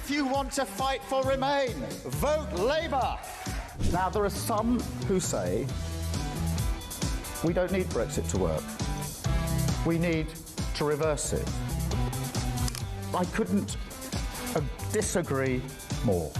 If you want to fight for Remain, vote Labour. Now, there are some who say we don't need Brexit to work. We need to reverse it. I couldn't disagree more.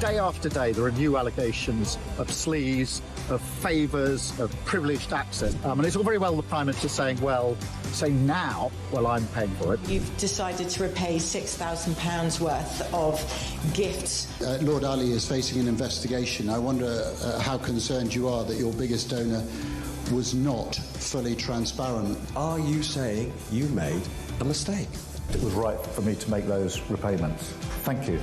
Day after day, there are new allegations of sleaze, of favours, of privileged access. And it's all very well the Prime Minister saying, well, say now, well, I'm paying for it. You've decided to repay £6,000 worth of gifts. Lord Ali is facing an investigation. I wonder how concerned you are that your biggest donor was not fully transparent. Are you saying you made a mistake? It was right for me to make those repayments. Thank you.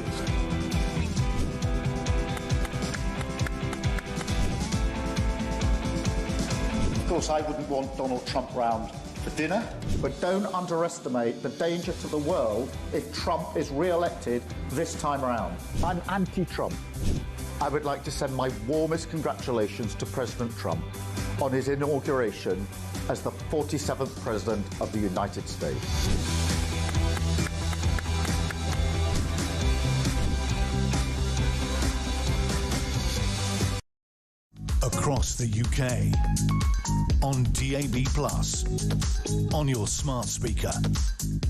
Of course, I wouldn't want Donald Trump round for dinner, but don't underestimate the danger to the world if Trump is re-elected this time around. I'm anti-Trump. I would like to send my warmest congratulations to President Trump on his inauguration as the 47th President of the United States. Across the UK, on DAB+, on your smart speaker,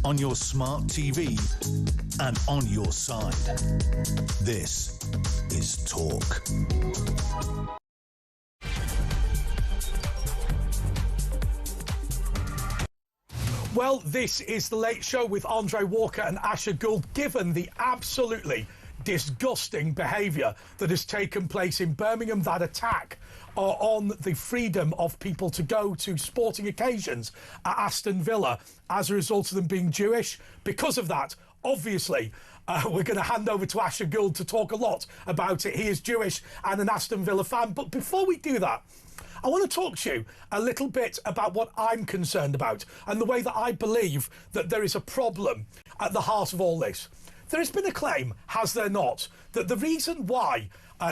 on your smart TV, and on your side. This is Talk. Well, this is The Late Show with Andre Walker and Asher Gould, given the absolutely disgusting behaviour that has taken place in Birmingham, that attack on the freedom of people to go to sporting occasions at Aston Villa as a result of them being Jewish. Because of that, obviously, we're going to hand over to Asher Gould to talk a lot about it. He is Jewish and an Aston Villa fan. But before we do that, I want to talk to you a little bit about what I'm concerned about and the way that I believe that there is a problem at the heart of all this. There has been a claim, has there not, that the reason why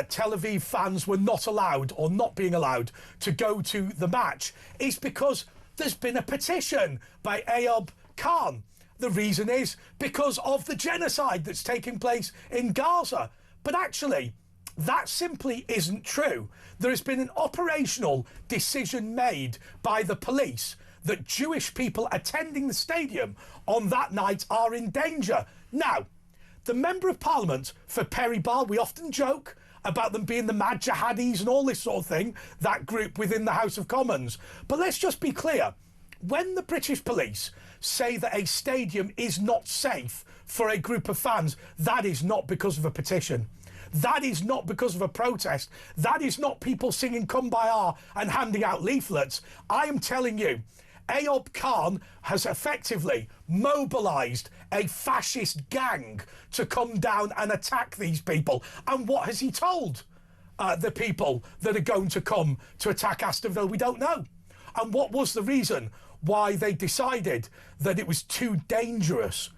Tel Aviv fans were not allowed or not being allowed to go to the match is because there's been a petition by Ayub Khan. The reason is because of the genocide that's taking place in Gaza. But actually, that simply isn't true. There has been an operational decision made by the police that Jewish people attending the stadium on that night are in danger. Now, the Member of Parliament for Perry Barr, we often joke about them being the mad jihadis and all this sort of thing, that group within the House of Commons. But let's just be clear. When the British police say that a stadium is not safe for a group of fans, that is not because of a petition. That is not because of a protest. That is not people singing Kumbaya and handing out leaflets. I am telling you, Ayub Khan has effectively mobilised a fascist gang to come down and attack these people. And what has he told the people that are going to come to attack Aston Villa? We don't know. And what was the reason why they decided that it was too dangerous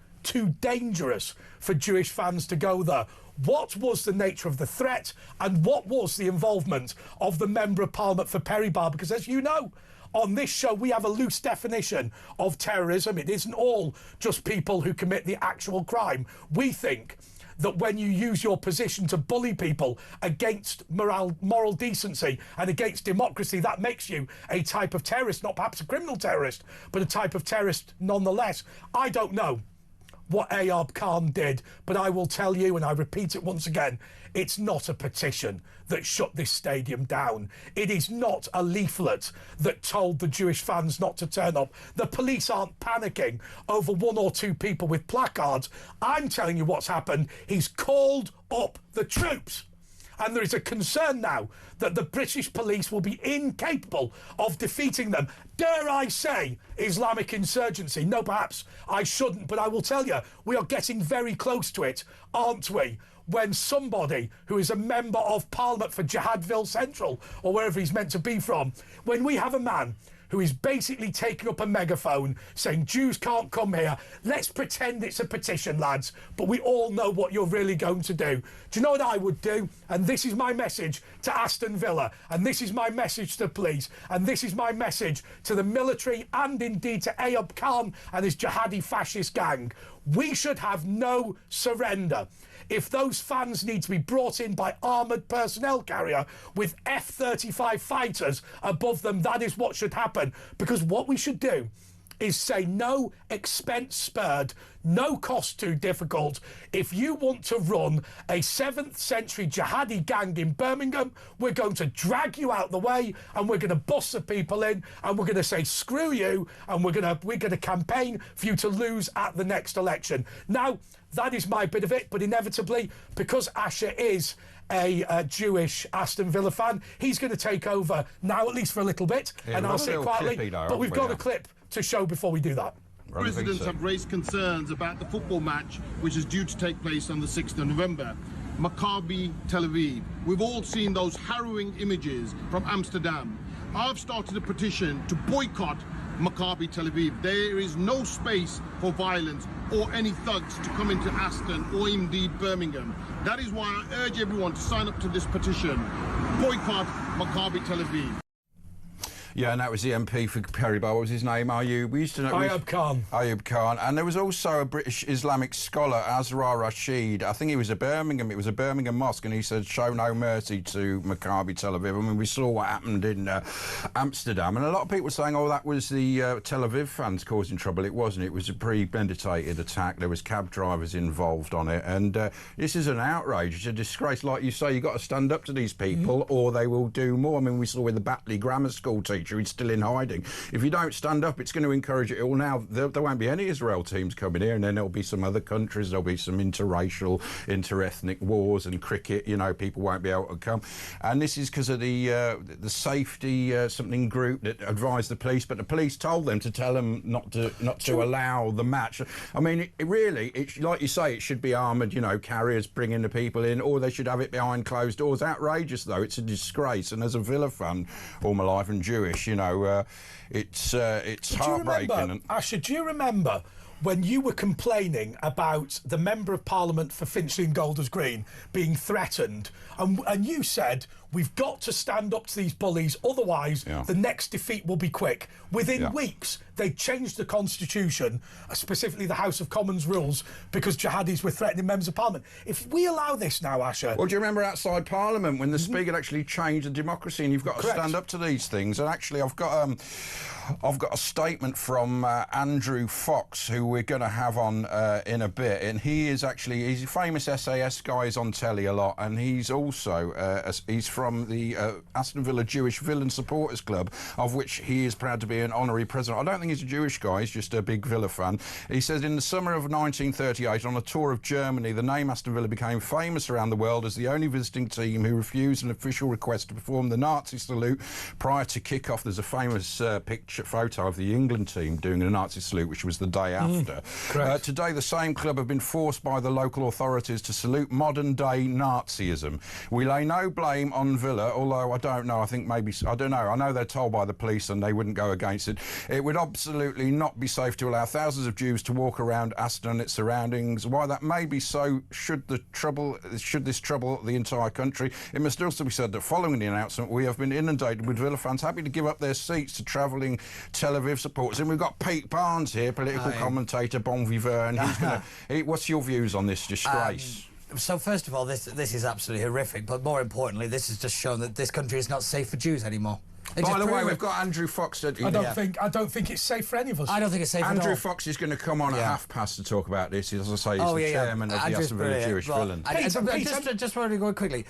for Jewish fans to go there? What was the nature of the threat, and what was the involvement of the Member of Parliament for Perry Barr? Because as you know, on this show, we have a loose definition of terrorism. It isn't all just people who commit the actual crime. We think that when you use your position to bully people against moral decency and against democracy, that makes you a type of terrorist, not perhaps a criminal terrorist, but a type of terrorist nonetheless. I don't know what Ayub Khan did, but I will tell you, and I repeat it once again, it's not a petition that shut this stadium down. It is not a leaflet that told the Jewish fans not to turn up. The police aren't panicking over one or two people with placards. I'm telling you what's happened. He's called up the troops. And there is a concern now that the British police will be incapable of defeating them. Dare I say Islamic insurgency? No, perhaps I shouldn't, but I will tell you, we are getting very close to it, aren't we? When somebody who is a Member of Parliament for Jihadville Central, or wherever he's meant to be from, when we have a man who is basically taking up a megaphone saying Jews can't come here. Let's pretend it's a petition, lads, but we all know what you're really going to do. Do you know what I would do? And this is my message to Aston Villa, and this is my message to police, and this is my message to the military and indeed to Ayub Khan and his jihadi fascist gang. We should have no surrender. If those fans need to be brought in by armoured personnel carrier with F-35 fighters above them, that is what should happen. Because what we should do is say no expense spared, no cost too difficult. If you want to run a 7th century jihadi gang in Birmingham, we're going to drag you out the way and we're going to bust the people in and we're going to say screw you, and we're going to campaign for you to lose at the next election. Now, that is my bit of it, but inevitably, because Asher is a Jewish Aston Villa fan, he's going to take over now, at least for a little bit, and I'll sit quietly. But we've got a clip to show before we do that. Residents have raised concerns about the football match, which is due to take place on the 6th of November. Maccabi Tel Aviv. We've all seen those harrowing images from Amsterdam. I've started a petition to boycott Maccabi Tel Aviv. There is no space for violence or any thugs to come into Aston or indeed Birmingham. That is why I urge everyone to sign up to this petition. Boycott Maccabi Tel Aviv. Yeah, and that was the MP for Perrybar. What was his name? Ayub. We used to know Ayub Khan. Ayub Khan. And there was also a British Islamic scholar, Azra Rashid. I think he was a Birmingham. It was a Birmingham mosque, and he said, "Show no mercy to Maccabi Tel Aviv." I mean, we saw what happened in Amsterdam, and a lot of people were saying, "Oh, that was the Tel Aviv fans causing trouble." It wasn't. It was a premeditated attack. There was cab drivers involved on it, and this is an outrage. It's a disgrace. Like you say, you've got to stand up to these people, or they will do more. I mean, we saw with the Batley Grammar School teacher. He's still in hiding. If you don't stand up, it's going to encourage it all. Now, there won't be any Israel teams coming here, and then there'll be some other countries. There'll be some interracial, inter-ethnic wars and cricket. You know, people won't be able to come. And this is because of the safety something group that advised the police, but the police told them to tell them not to allow the match. I mean, it's like you say, it should be armoured, you know, carriers bringing the people in, or they should have it behind closed doors. Outrageous, though. It's a disgrace. And as a Villa fan all my life and Jewish, you know, it's heartbreaking. Asher, do you remember when you were complaining about the Member of Parliament for Finchley and Golders Green being threatened, and you said, we've got to stand up to these bullies, otherwise the next defeat will be quick. Within weeks, they changed the Constitution, specifically the House of Commons rules, because jihadis were threatening members of Parliament. If we allow this now, Asher... Well, do you remember outside Parliament when the Speaker actually changed the democracy, and you've got to stand up to these things? And actually, I've got a statement from Andrew Fox, who we're going to have on in a bit, and he's a famous SAS guy. He's on telly a lot, and he's also he's from the Aston Villa Jewish Villain Supporters Club, of which he is proud to be an honorary president. I don't think he's a Jewish guy, he's just a big Villa fan. He says, in the summer of 1938, on a tour of Germany, the name Aston Villa became famous around the world as the only visiting team who refused an official request to perform the Nazi salute prior to kick-off. There's a famous photo of the England team doing the Nazi salute, which was the day after. Today, the same club have been forced by the local authorities to salute modern-day Nazism. We lay no blame on Villa, although I don't know, I think maybe, I don't know, I know they're told by the police and they wouldn't go against it. It would absolutely not be safe to allow thousands of Jews to walk around Aston and its surroundings. Why that may be so, should this trouble the entire country, it must also be said that following the announcement, we have been inundated with Villa fans happy to give up their seats to travelling Tel Aviv supporters. And we've got Pete Barnes here, political commentator, bon vivant, and he's going to... What's your views on this disgrace? So first of all, this is absolutely horrific, but more importantly, this has just shown that this country is not safe for Jews anymore. By the way, we've got Andrew Fox. I don't think it's safe for any of us. I don't think it's safe at all. Andrew Fox is going to come on at 1:30 to talk about this. As I say, he's the chairman of the Aston Villa Jewish Villain. Just want to go quickly.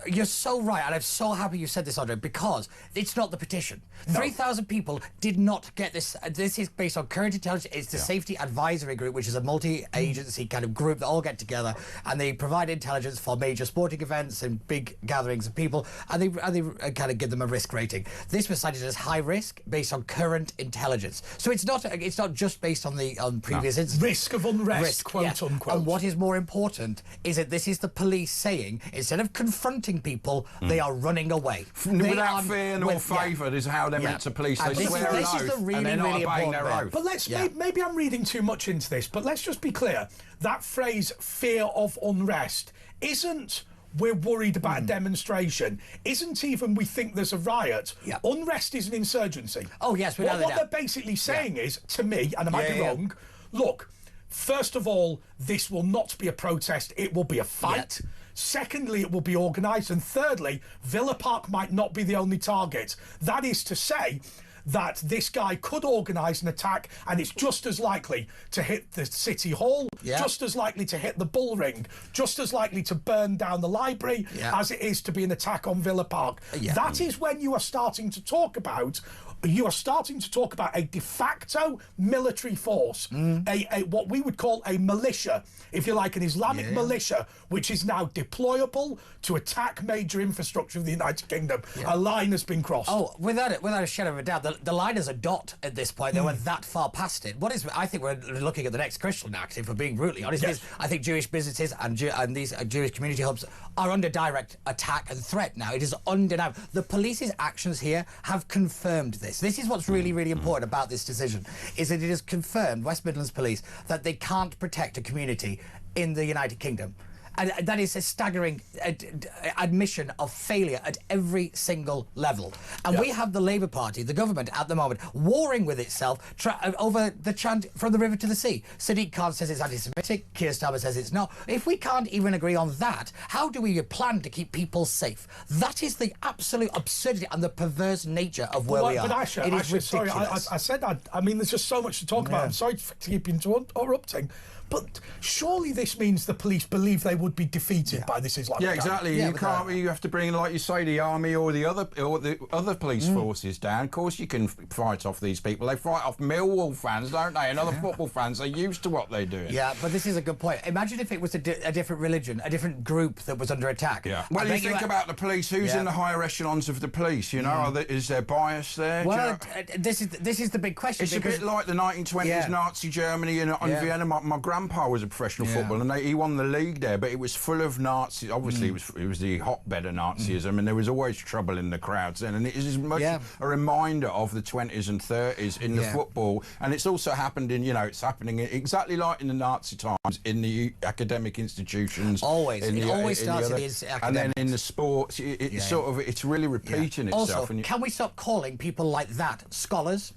You're so right, and I'm so happy you said this, Andre, because it's not the petition. 3,000 people did not get this. This is based on current intelligence. It's the Safety Advisory Group, which is a multi-agency kind of group that all get together, and they provide intelligence for major sporting events and big gatherings of people, and they kind of give them a risk rating. This was cited as high risk based on current intelligence. So it's not just based on the previous incidents. Risk of unrest, quote unquote. And what is more important is that this is the police saying, instead of confronting people, they are running away. Without fear nor favour is how they're meant to police. They swear an oath and they're not obeying their oath. But maybe I'm reading too much into this, but let's just be clear. That phrase, fear of unrest, isn't we're worried about a demonstration, isn't even we think there's a riot. Unrest is an insurgency. Oh, yes, without a doubt. What they're basically saying is, to me, and I might be wrong, look, first of all, this will not be a protest, it will be a fight. Secondly, it will be organised. And thirdly, Villa Park might not be the only target. That is to say that this guy could organise an attack, and it's just as likely to hit the City Hall, just as likely to hit the Bull Ring, just as likely to burn down the library as it is to be an attack on Villa Park. That is when you are starting to talk about a de facto military force, a what we would call a militia, if you like, an Islamic militia, which is now deployable to attack major infrastructure of the United Kingdom. A line has been crossed. Oh, without a shadow of a doubt, the line is a dot at this point. They were that far past it. I think we're looking at the next Christian act, if we're being brutally honest. I think Jewish businesses and these Jewish community hubs are under direct attack and threat now. It is undeniable. The police's actions here have confirmed this. This is what's really, really important about this decision, is that it has confirmed, West Midlands Police, that they can't protect a community in the United Kingdom. And that is a staggering admission of failure at every single level. And we have the Labour Party, the government at the moment, warring with itself over the chant from the river to the sea. Sadiq Khan says it's anti-Semitic, Keir Starmer says it's not. If we can't even agree on that, how do we plan to keep people safe? That is the absolute absurdity and the perverse nature of where we are. But Asha, it is ridiculous. Sorry, I said that. I mean, there's just so much to talk about. I'm sorry to keep interrupting. But surely this means the police believe they would be defeated by this Islamic Yeah, exactly. You can't. You have to bring, like you say, the army or the other police forces down. Of course, you can fight off these people. They fight off Millwall fans, don't they? And other football fans. They're used to what they're doing. Yeah, but this is a good point. Imagine if it was a different religion, a different group that was under attack. Yeah. Well, you think about the police. Who's in the higher echelons of the police? You know, is there bias there? Well, this is the big question. It's a bit like the 1920s Nazi Germany and Vienna. My grandpa was a professional footballer, and he won the league there, but it was full of Nazis. Obviously, it was the hotbed of Nazism, and there was always trouble in the crowds then. And it is as much a reminder of the 20s and 30s in the football, and it's also happened in, it's happening exactly like in the Nazi times in the academic institutions. Always, it always starts in the academics. And then in the sports, it's really repeating itself. Also, can we stop calling people like that scholars?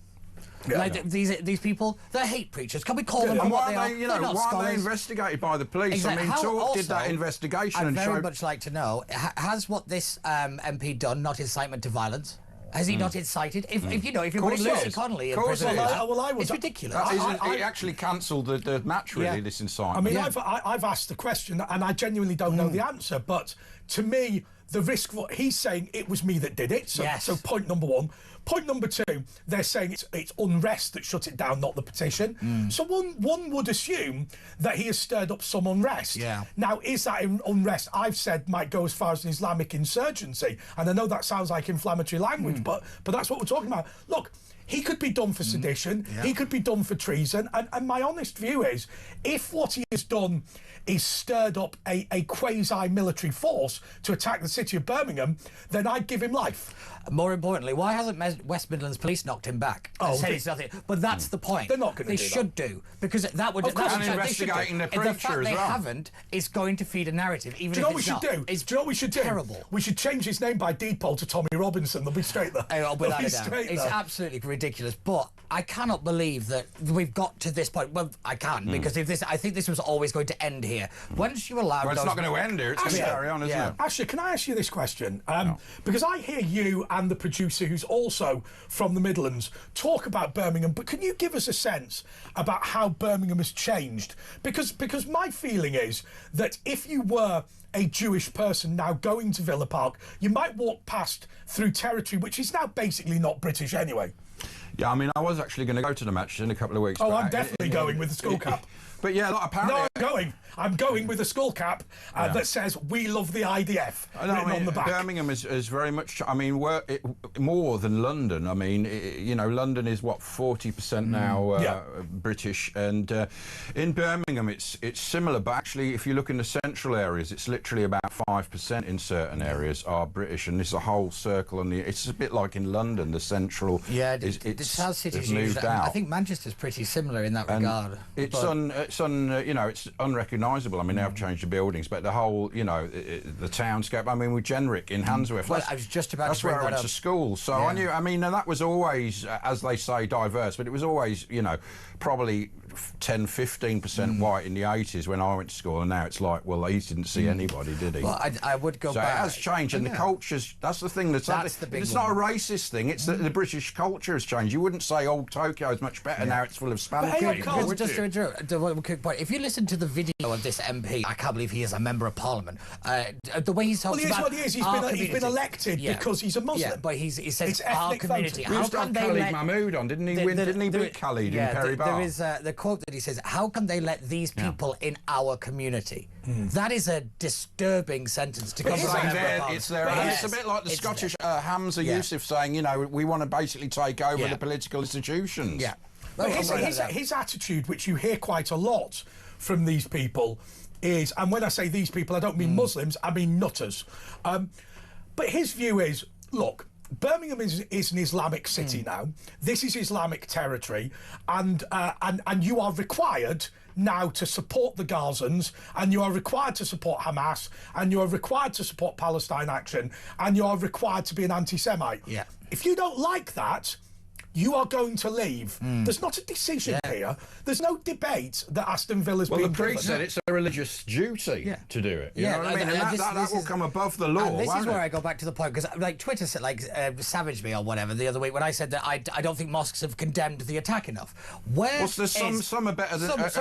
These people, they're hate preachers. Can we call them what they are? Why are they investigated by the police? Exactly. I mean, Talk did that investigation. I'd very much like to know, has what this MP done not incitement to violence? Has he not incited? If you're putting Lucy Connolly in prison, it's ridiculous. It actually cancelled the match, really, this incitement. I mean, I've asked the question, and I genuinely don't know the answer, but to me, the risk, what he's saying, it was me that did it. So point number one. Point number two, they're saying it's unrest that shut it down, not the petition. So one would assume that he has stirred up some unrest. Now, is that unrest, I've said, might go as far as an Islamic insurgency? And I know that sounds like inflammatory language, but that's what we're talking about. Look, he could be done for sedition, he could be done for treason, and my honest view is, if what he has done is stirred up a quasi-military force to attack the city of Birmingham, then I'd give him life. More importantly, why hasn't West Midlands Police knocked him back? Said it's nothing. But that's the point. They're not going to do that. They should do, because that would... investigating the preacher the fact they haven't is going to feed a narrative, even do you know if it's not. Do you know what we should do? Terrible. We should change his name by deed poll to Tommy Robinson. They'll be straight there. Without a doubt. It's absolutely ridiculous. But I cannot believe that we've got to this point. Well, I can, because I think this was always going to end here. Once you allow... Well, it's not going to end here. It's going to carry on, isn't it? Asha, can I ask you this question? Because I hear you and the producer, who's also from the Midlands, talk about Birmingham, but can you give us a sense about how Birmingham has changed? Because my feeling is that if you were a Jewish person now going to Villa Park, you might walk past through territory which is now basically not British anyway. Yeah, I mean, I was actually going to go to the match in a couple of weeks. I'm definitely going with the skull cap. But yeah, like, apparently... No, I'm going with a skull cap that says, "We love the IDF," written on the back. Birmingham is very much... I mean, more than London. I mean, you know, London is, what, 40% now British, and in Birmingham it's similar, but actually, if you look in the central areas, it's literally about 5% in certain areas are British, and there's a whole circle, and it's a bit like in London, the central... Yeah, the south cities moved out. I think Manchester's pretty similar in that regard. It's unrecognisable. I mean, they've changed the buildings, but the whole, you know, the townscape. I mean, with Jenrick in Handsworth. Well, I was just about that's to bring where I went to school, so I knew. I mean, and that was always, as they say, diverse, but it was always, you know, probably 10-15% white in the 80s when I went to school, and now it's like, well, he didn't see anybody, did he? Well, I would go so back. It has changed, and the culture's... That's the thing. That's the big It's one. not a racist thing. It's that the British culture has changed. You wouldn't say, "Oh, Tokyo's much better now; it's full of Spanish people." Just to interrupt, one quick point. If you listen to the video of this MP, I can't believe he is a member of Parliament. The way he talks about... Well, he is. He's been elected because he's a Muslim. Yeah, but he says it's our community. Voting. How can they let Mahmood on? Didn't he win? Didn't he beat Khalid in Perry Bar? There is the quote that he says, "How can they let these people in our community?" That is a disturbing sentence to come from. It's a bit like the Scottish Hamza Youssef saying, you know, we want to basically take over the political institutions. Yeah. But his attitude, which you hear quite a lot from these people, is, and when I say these people, I don't mean Muslims, I mean nutters. But his view is, look, Birmingham is an Islamic city now. This is Islamic territory, and you are required now to support the Gazans, and you are required to support Hamas, and you are required to support Palestine Action, and you are required to be an anti-Semite. Yeah. If you don't like that, you are going to leave. There's not a decision here. There's no debate that Aston Villa's been given. Well, the priest said it's a religious duty to do it. You know what I mean? And that will come above the law. And this is where I go back to the point, because like Twitter said, savaged me or whatever the other week when I said that I don't think mosques have condemned the attack enough. Some are better than others.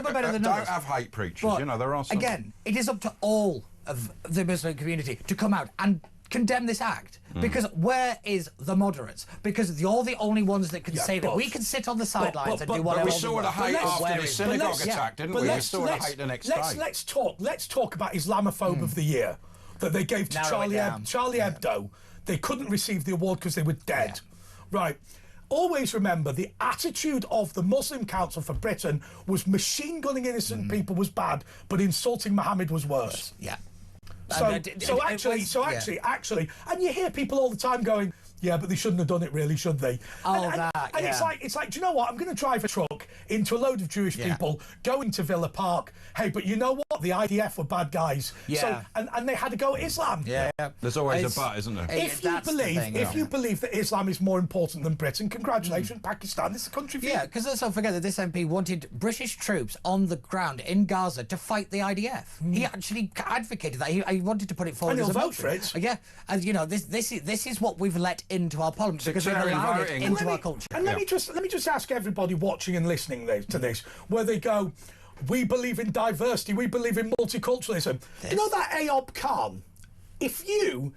Don't have hate preachers. But, you know, there are some. Again, it is up to all of the Muslim community to come out and condemn this act, because where is the moderates? Because you're the only ones that can say that we can sit on the sidelines and do whatever. We saw the hate after the synagogue attack, didn't we? We saw the hate the next day. Let's talk about Islamophobe of the Year that they gave to Charlie Hebdo. They couldn't receive the award because they were dead. Right. Always remember, the attitude of the Muslim Council for Britain was machine gunning innocent people was bad, but insulting Mohammed was worse. Yeah. Actually, and you hear people all the time going, yeah, but they shouldn't have done it, really, should they? And it's like, do you know what? I'm going to drive a truck into a load of Jewish people going to Villa Park. Hey, but you know what? The IDF were bad guys. Yeah. So, and they had to go at Islam. Yeah. There's always a but, isn't there? If you believe that Islam is more important than Britain, congratulations, Pakistan. This is a country for you. Yeah, because let's not forget that this MP wanted British troops on the ground in Gaza to fight the IDF. He actually advocated that. He wanted to put it forward and as a vote for it. Yeah, and you know, this is what we've let into our parliament because we've allowed it into our culture. And let me just ask everybody watching and listening to this, where they go, we believe in diversity, we believe in multiculturalism. You know that Ayob Khan? If you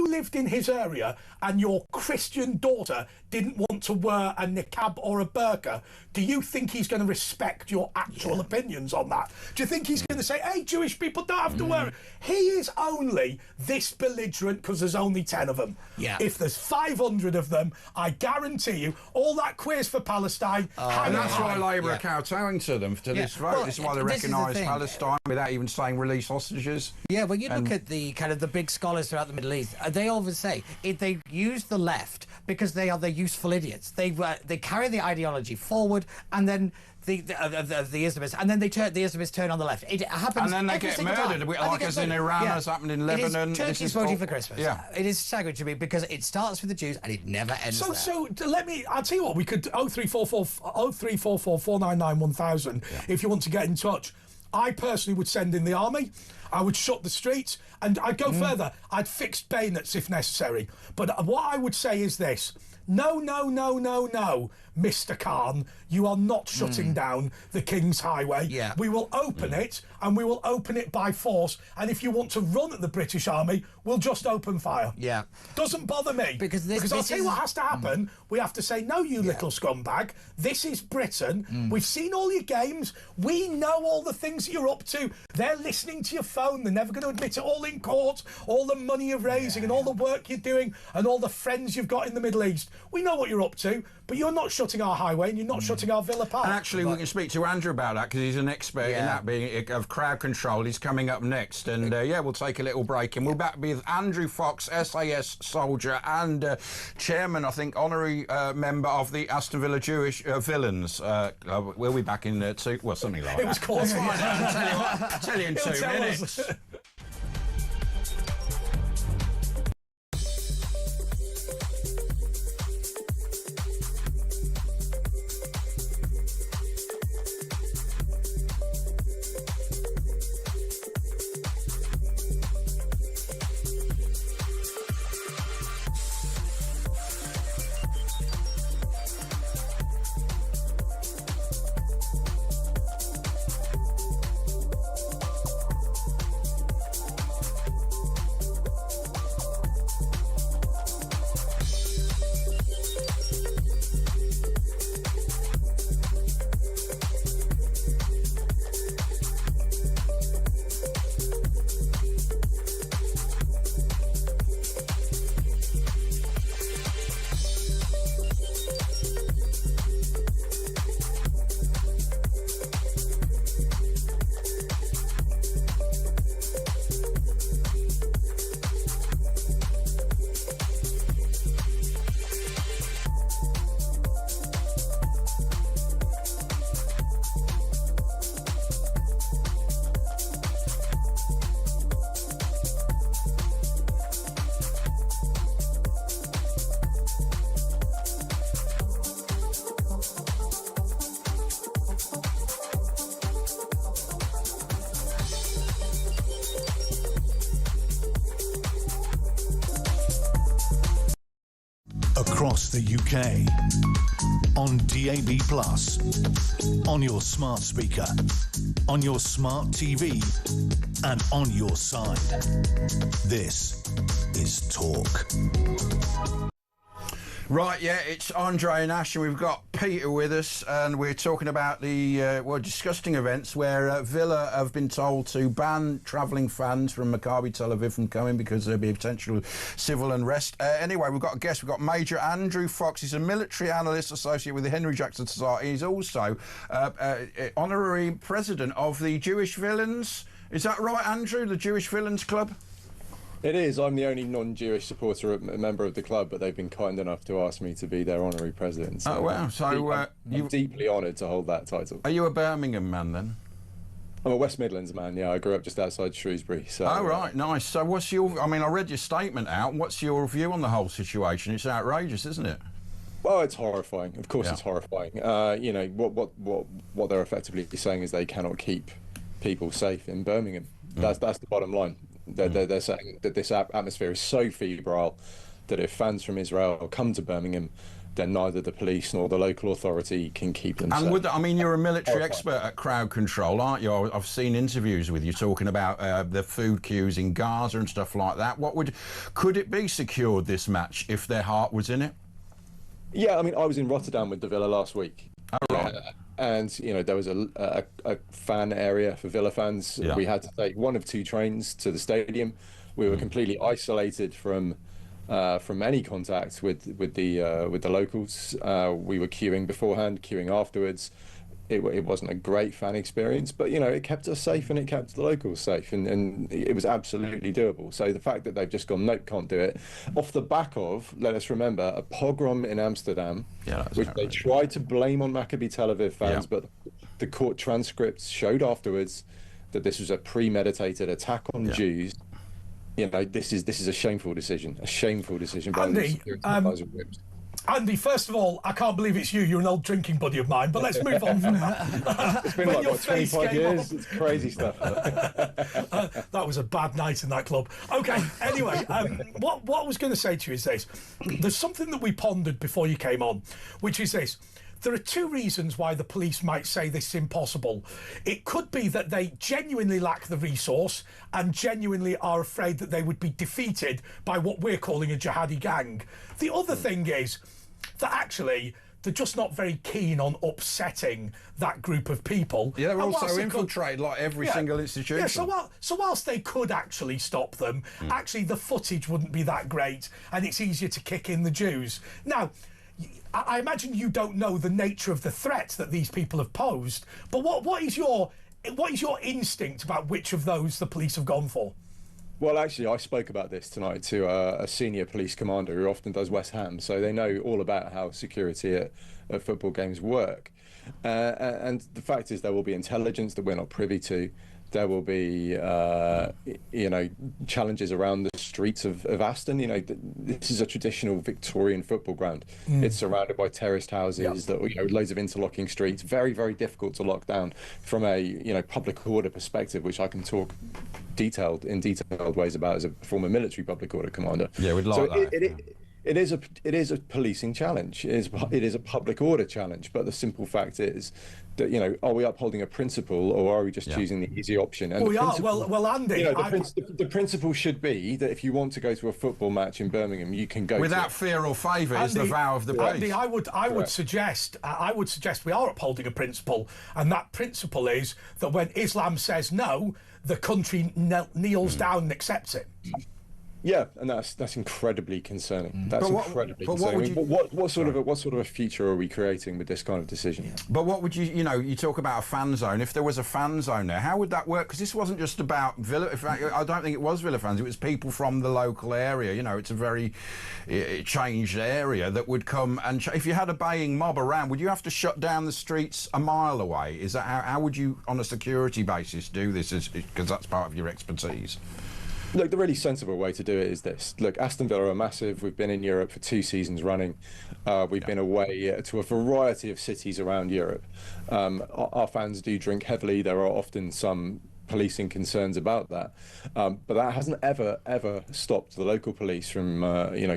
lived in his area and your Christian daughter didn't want to wear a niqab or a burqa, do you think he's going to respect your actual opinions on that? Do you think he's going to say, hey, Jewish people don't have to wear it? He is only this belligerent because there's only 10 of them. Yeah. If there's 500 of them, I guarantee you, all that queers for Palestine... and that's why Labour are kowtowing to them, to this vote. Well, this is why they recognise Palestine without even saying release hostages. Yeah, when you look at the kind of the big scholars throughout the Middle East, they always say they use the left because they are the useful idiots. They carry the ideology forward, and then the Islamists, and then the Islamists turn on the left. It happens, and then they get murdered, like as in Iran, as happened in Lebanon. Turkey's voting for Christmas. Yeah, it is staggering to me because it starts with the Jews and it never ends there. So I'll tell you what, we could 0344 499 1000 if you want to get in touch. I personally would send in the army. I would shut the streets, and I'd go further. I'd fix bayonets if necessary. But what I would say is this: no, no, no, no, no, Mr. Khan, you are not shutting down the King's Highway. Yeah. We will open it, and we will open it by force. And if you want to run at the British Army, we'll just open fire. Yeah. Doesn't bother me. Because I'll tell you what has to happen. We have to say, no, you little scumbag. This is Britain. We've seen all your games. We know all the things that you're up to. They're listening to your phone. They're never going to admit it all in court. All the money you're raising and all the work you're doing and all the friends you've got in the Middle East. We know what you're up to, but you're not shutting our highway and you're not shutting our Villa Park. And actually, we can speak to Andrew about that because he's an expert in that being of crowd control. He's coming up next, and we'll take a little break, and we'll back with Andrew Fox, SAS soldier and chairman, I think, honorary member of the Aston Villa Jewish Villains. We'll be back in something like that. It was called. I'll tell you in 2 minutes. Across the UK, on DAB+, on your smart speaker, on your smart TV, and on your side. This is Talk. Right, yeah, it's Andre and Ash, and we've got Peter with us, and we're talking about the, disgusting events where Villa have been told to ban travelling fans from Maccabi Tel Aviv from coming because there'll be potential civil unrest. Anyway, we've got a guest. We've got Major Andrew Fox. He's a military analyst associate with the Henry Jackson Society. He's also honorary president of the Jewish Villains. Is that right, Andrew, the Jewish Villains Club? It is. I'm the only non-Jewish supporter, member of the club, but they've been kind enough to ask me to be their honorary president. So oh, wow. So I'm deeply honoured to hold that title. Are you a Birmingham man, then? I'm a West Midlands man, yeah. I grew up just outside Shrewsbury. So, oh, right, nice. So what's your... I mean, I read your statement out. What's your view on the whole situation? It's outrageous, isn't it? Well, it's horrifying. Of course it's horrifying. You know, what they're effectively saying is they cannot keep people safe in Birmingham. That's the bottom line. They're saying that this atmosphere is so febrile that if fans from Israel come to Birmingham, then neither the police nor the local authority can keep them safe. And I mean, you're a military expert at crowd control, aren't you? I've seen interviews with you talking about the food queues in Gaza and stuff like that. Could it be secured, this match, if their heart was in it? Yeah, I mean, I was in Rotterdam with the Villa last week. Oh, right. And, you know, there was a fan area for Villa fans. Yeah. We had to take one of two trains to the stadium. We were completely isolated from any contact with the locals. We were queuing beforehand, queuing afterwards. It wasn't a great fan experience, but, you know, it kept us safe and it kept the locals safe, and it was absolutely doable. So the fact that they've just gone, nope, can't do it, off the back of, let us remember, a pogrom in Amsterdam, which they tried to blame on Maccabi Tel Aviv fans, but the court transcripts showed afterwards that this was a premeditated attack on Jews. You know, this is a shameful decision by the security advisor. Andy, first of all, I can't believe it's you. You're an old drinking buddy of mine, but let's move on from that. It's been like, what, 25 years? It's crazy stuff. That was a bad night in that club. OK, anyway, what I was going to say to you is this. There's something that we pondered before you came on, which is this. There are two reasons why the police might say this is impossible. It could be that they genuinely lack the resource and genuinely are afraid that they would be defeated by what we're calling a jihadi gang. The other thing is that actually they're just not very keen on upsetting that group of people. Yeah, they're also infiltrated like every single institution. Yeah, so whilst they could actually stop them, actually the footage wouldn't be that great and it's easier to kick in the Jews. Now, I imagine you don't know the nature of the threat that these people have posed, but what is your instinct about which of those the police have gone for? Well, actually, I spoke about this tonight to a senior police commander who often does West Ham, so they know all about how security at football games work. And the fact is there will be intelligence that we're not privy to. There will be, challenges around the streets of Aston. This is a traditional Victorian football ground. It's surrounded by terraced houses, loads of interlocking streets. Very, very difficult to lock down from a, public order perspective, which I can talk in detailed ways about as a former military public order commander. Yeah, we'd like that. It is a policing challenge. It is a public order challenge. But the simple fact is that, are we upholding a principle or are we just choosing the easy option? And we are. Well, Andy, the principle should be that if you want to go to a football match in Birmingham, you can go without fear or favour. Is the vow of the police. Andy, I would suggest we are upholding a principle, and that principle is that when Islam says no, the country kneels down and accepts it. Yeah, and that's incredibly concerning. That's incredibly concerning. What sort of a future are we creating with this kind of decision? Yeah. But what would you talk about a fan zone. If there was a fan zone there, how would that work? Because this wasn't just about Villa. In fact, I don't think it was Villa fans. It was people from the local area. It's a very changed area that would come. And if you had a baying mob around, would you have to shut down the streets a mile away? Is that how would you, on a security basis, do this? Because that's part of your expertise. Look, the really sensible way to do it is this. Look, Aston Villa are massive. We've been in Europe for 2 seasons running. We've been away to a variety of cities around Europe. Our fans do drink heavily. There are often some policing concerns about that. But that hasn't ever stopped the local police from,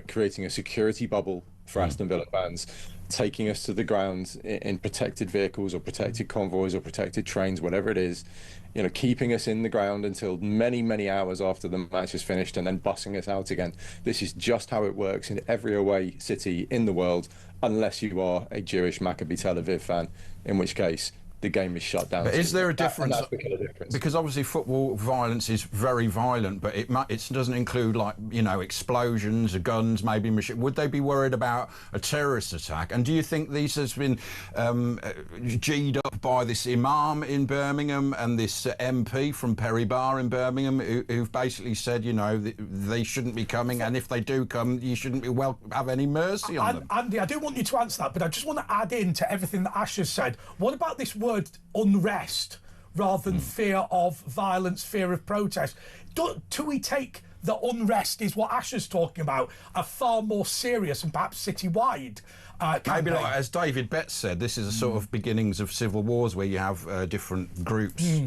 creating a security bubble for Aston Villa fans, taking us to the ground in protected vehicles or protected convoys or protected trains, whatever it is, keeping us in the ground until many, many hours after the match is finished and then bussing us out again. This is just how it works in every away city in the world, unless you are a Jewish Maccabi Tel Aviv fan, in which case the game is shut down. But is there a difference? That's the killer difference. Because obviously football violence is very violent, but it doesn't include explosions, guns, maybe machine. Would they be worried about a terrorist attack? And do you think this has been G'd up by this imam in Birmingham and this MP from Perry Bar in Birmingham, who've basically said, they shouldn't be coming, and if they do come, you shouldn't have any mercy on them? Andy, I do want you to answer that, but I just want to add in to everything that Ash has said. What about this word unrest rather than fear of violence, fear of protest? Do we take the unrest is what Ash is talking about, a far more serious and perhaps citywide campaign? Maybe as David Betts said, this is a sort of beginnings of civil wars where you have different groups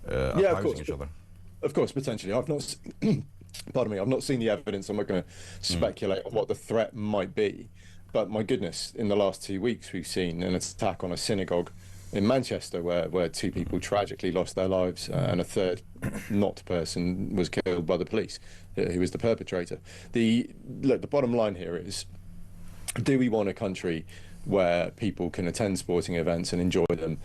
opposing each other. Of course, potentially. I've not pardon me, I've not seen the evidence. I'm not going to speculate on what the threat might be. But my goodness, in the last 2 weeks, we've seen an attack on a synagogue in Manchester where 2 people tragically lost their lives and a third not person was killed by the police, who was the perpetrator. The bottom line here is, do we want a country where people can attend sporting events and enjoy them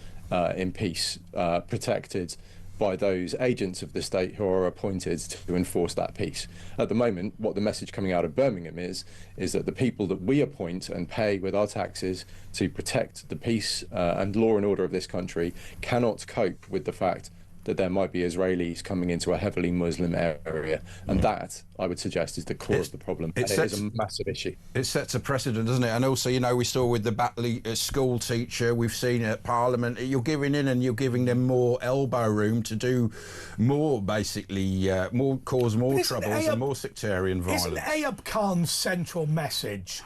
in peace, protected by those agents of the state who are appointed to enforce that peace? At the moment, what the message coming out of Birmingham is that the people that we appoint and pay with our taxes to protect the peace and law and order of this country cannot cope with the fact that there might be Israelis coming into a heavily Muslim area. And that, I would suggest, is the core of the problem. It is a massive issue. It sets a precedent, doesn't it? And also, we saw with the Batley school teacher, we've seen at Parliament, you're giving in and you're giving them more elbow room to do more, basically, cause more troubles and more sectarian violence. Isn't Ayub Khan's central message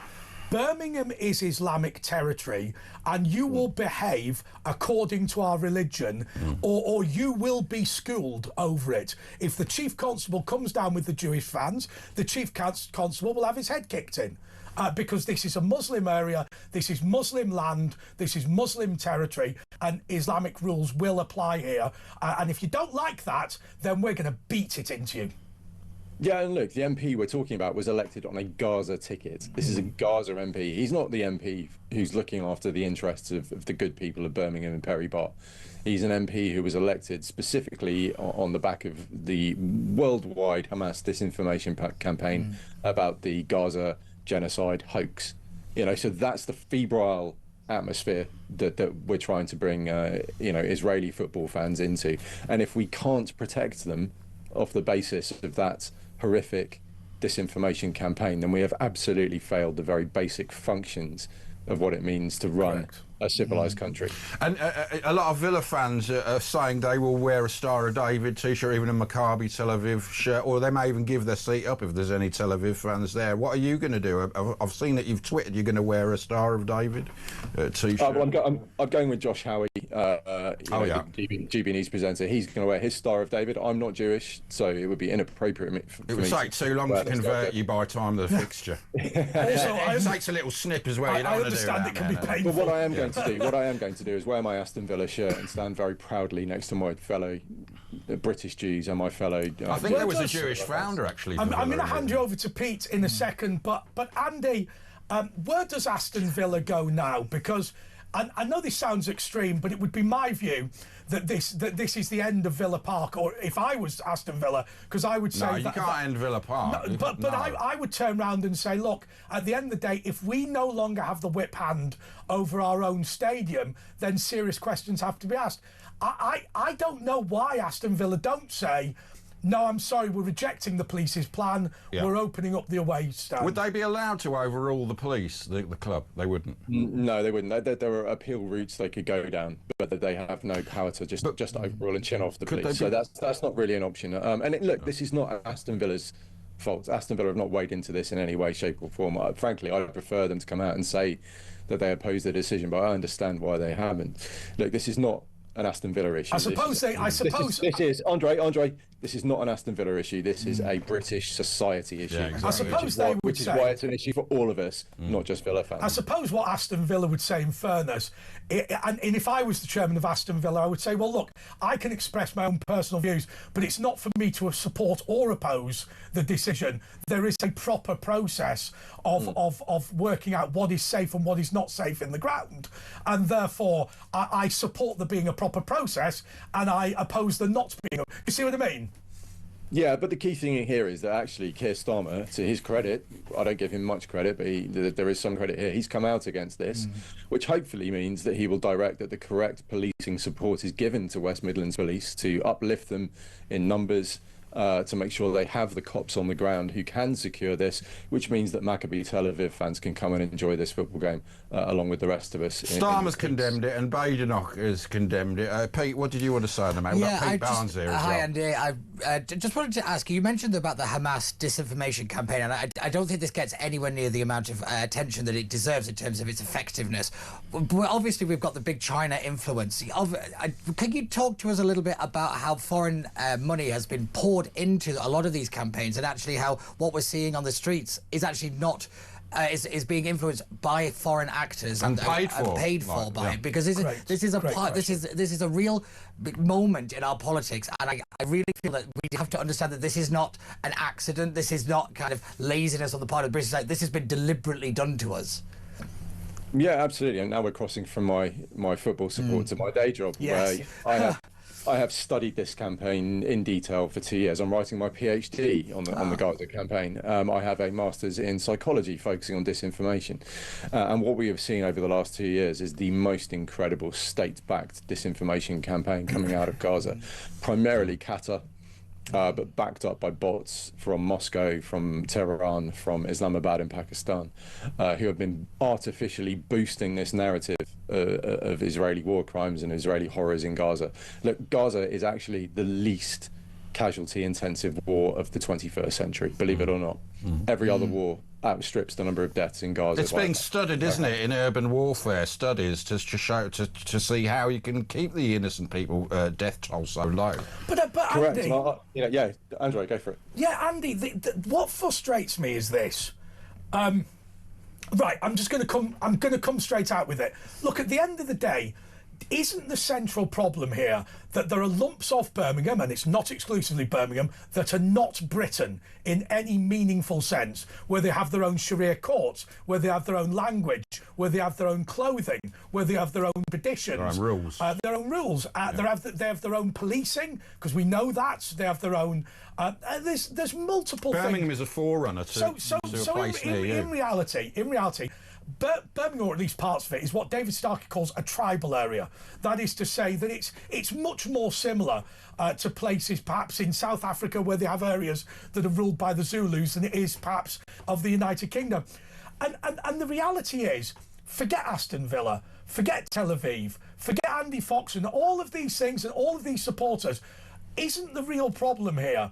Birmingham is Islamic territory, and you will behave according to our religion, or you will be schooled over it. If the chief constable comes down with the Jewish fans, the chief constable will have his head kicked in. Because this is a Muslim area, this is Muslim land, this is Muslim territory, and Islamic rules will apply here. And if you don't like that, then we're going to beat it into you. Yeah, and look, the MP we're talking about was elected on a Gaza ticket. This is a Gaza MP. He's not the MP who's looking after the interests of the good people of Birmingham and Perry Barr. He's an MP who was elected specifically on the back of the worldwide Hamas disinformation campaign about the Gaza genocide hoax. You know, so that's the febrile atmosphere that we're trying to bring Israeli football fans into. And if we can't protect them off the basis of that horrific disinformation campaign, then we have absolutely failed the very basic functions of what it means to run a civilised country. And a lot of Villa fans are saying they will wear a Star of David t-shirt, even a Maccabi Tel Aviv shirt, or they may even give their seat up if there's any Tel Aviv fans there. What are you going to do? I've seen that you've tweeted you're going to wear a Star of David t-shirt. Well, I'm going with Josh Howie, GB News presenter. He's going to wear his Star of David. I'm not Jewish, so it would be inappropriate for me. It would take too long to convert you by the time of the fixture. Also, it takes a little snip as well. You don't I want to do that, understand it can be painful. But what I am going to do is wear my Aston Villa shirt and stand very proudly next to my fellow British Jews and my fellow. I think there was a Jewish founder actually. I'm going to hand you over to Pete in a second, but Andy, where does Aston Villa go now? Because I know this sounds extreme, but it would be my view that this is the end of Villa Park, or if I was Aston Villa, because I would say no, you can't end Villa Park. No, but I would turn around and say, look, at the end of the day, if we no longer have the whip hand over our own stadium, then serious questions have to be asked. I don't know why Aston Villa don't say, no, I'm sorry, we're rejecting the police's plan. Yeah. We're opening up the away stand. Would they be allowed to overrule the police, the club? They wouldn't. No, they wouldn't. There are appeal routes they could go down, but they have no power to just overrule and chin off the police. So that's not really an option. Look, this is not Aston Villa's fault. Aston Villa have not weighed into this in any way, shape or form. Frankly, I prefer them to come out and say that they oppose the decision, but I understand why they haven't. Look, this is not an Aston Villa issue. This is Andre. This is not an Aston Villa issue. This is a British society issue. Yeah, exactly. Which is why it's an issue for all of us, not just Villa fans. I suppose what Aston Villa would say, in fairness, and if I was the chairman of Aston Villa, I would say, well, look, I can express my own personal views, but it's not for me to support or oppose the decision. There is a proper process of working out what is safe and what is not safe in the ground, and therefore I support there being a proper process, and I oppose there not being. You see what I mean? Yeah, but the key thing here is that actually Keir Starmer, to his credit, I don't give him much credit, but there is some credit here. He's come out against this, which hopefully means that he will direct that the correct policing support is given to West Midlands Police to uplift them in numbers, to make sure they have the cops on the ground who can secure this, which means that Maccabi Tel Aviv fans can come and enjoy this football game along with the rest of us. Starmer's condemned it and Badenoch has condemned it. Pete, what did you want to say on the matter? We've got Pete Barnes here as well. Hi, Andy. I just wanted to ask you mentioned about the Hamas disinformation campaign, and I don't think this gets anywhere near the amount of attention that it deserves in terms of its effectiveness. But obviously, we've got the big China influence. Can you talk to us a little bit about how foreign money has been poured into a lot of these campaigns, and actually how what we're seeing on the streets is actually not is being influenced by foreign actors and paid for by it, because this is a real big moment in our politics, and I really feel that we have to understand that this is not an accident. This is not kind of laziness on the part of the British side. This has been deliberately done to us. Yeah, absolutely. And now we're crossing from my football support to my day job, yes. where I have studied this campaign in detail for 2 years. I'm writing my PhD on the Gaza campaign. I have a master's in psychology focusing on disinformation. And what we have seen over the last 2 years is the most incredible state-backed disinformation campaign coming out of Gaza, primarily Qatar, but backed up by bots from Moscow, from Tehran, from Islamabad in Pakistan, who have been artificially boosting this narrative of Israeli war crimes and Israeli horrors in Gaza. Look, Gaza is actually the least casualty-intensive war of the 21st century, believe it or not. Every other war outstrips the number of deaths in Gaza. It's being studied, isn't it, in urban warfare studies to show to see how you can keep the innocent people death toll so low. But Correct. Andy, Yeah, Andrew, go for it. Yeah, Andy, what frustrates me is this. Right, I'm going to come straight out with it. Look, at the end of the day, isn't the central problem here that there are lumps of Birmingham, and it's not exclusively Birmingham, that are not Britain in any meaningful sense, where they have their own Sharia courts, where they have their own language, where they have their own clothing, where they have their own traditions. Their own rules. They have their own policing, because we know that. They have their own... there's multiple Birmingham things. is a forerunner to a place near you. In reality, Birmingham, or at least parts of it, is what David Starkey calls a tribal area. That is to say that it's much more similar to places perhaps in South Africa, where they have areas that are ruled by the Zulus, than it is perhaps of the United Kingdom. And the reality is, forget Aston Villa, forget Tel Aviv, forget Andy Fox and all of these things and all of these supporters. Isn't the real problem here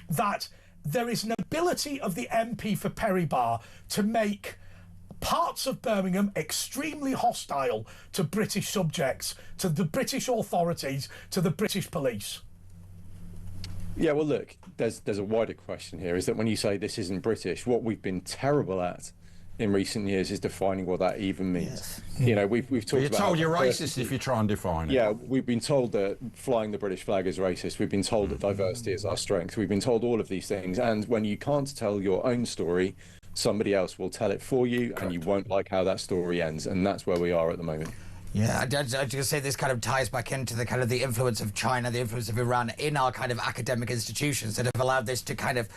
that there is an ability of the MP for Perry Barr to make parts of Birmingham extremely hostile to British subjects, to the British authorities, to the British police? Yeah, well, look, there's a wider question here, is that when you say this isn't British, what we've been terrible at in recent years is defining what that even means. Yes. You know, we've talked about... You're told you're racist if you try and define it. Yeah, we've been told that flying the British flag is racist. We've been told that diversity is our strength. We've been told all of these things. And when you can't tell your own story, somebody else will tell it for you. Correct. And you won't like how that story ends. And that's where we are at the moment. Yeah, I was going to say this kind of ties back into the kind of the influence of China, the influence of Iran in our kind of academic institutions that have allowed this to kind of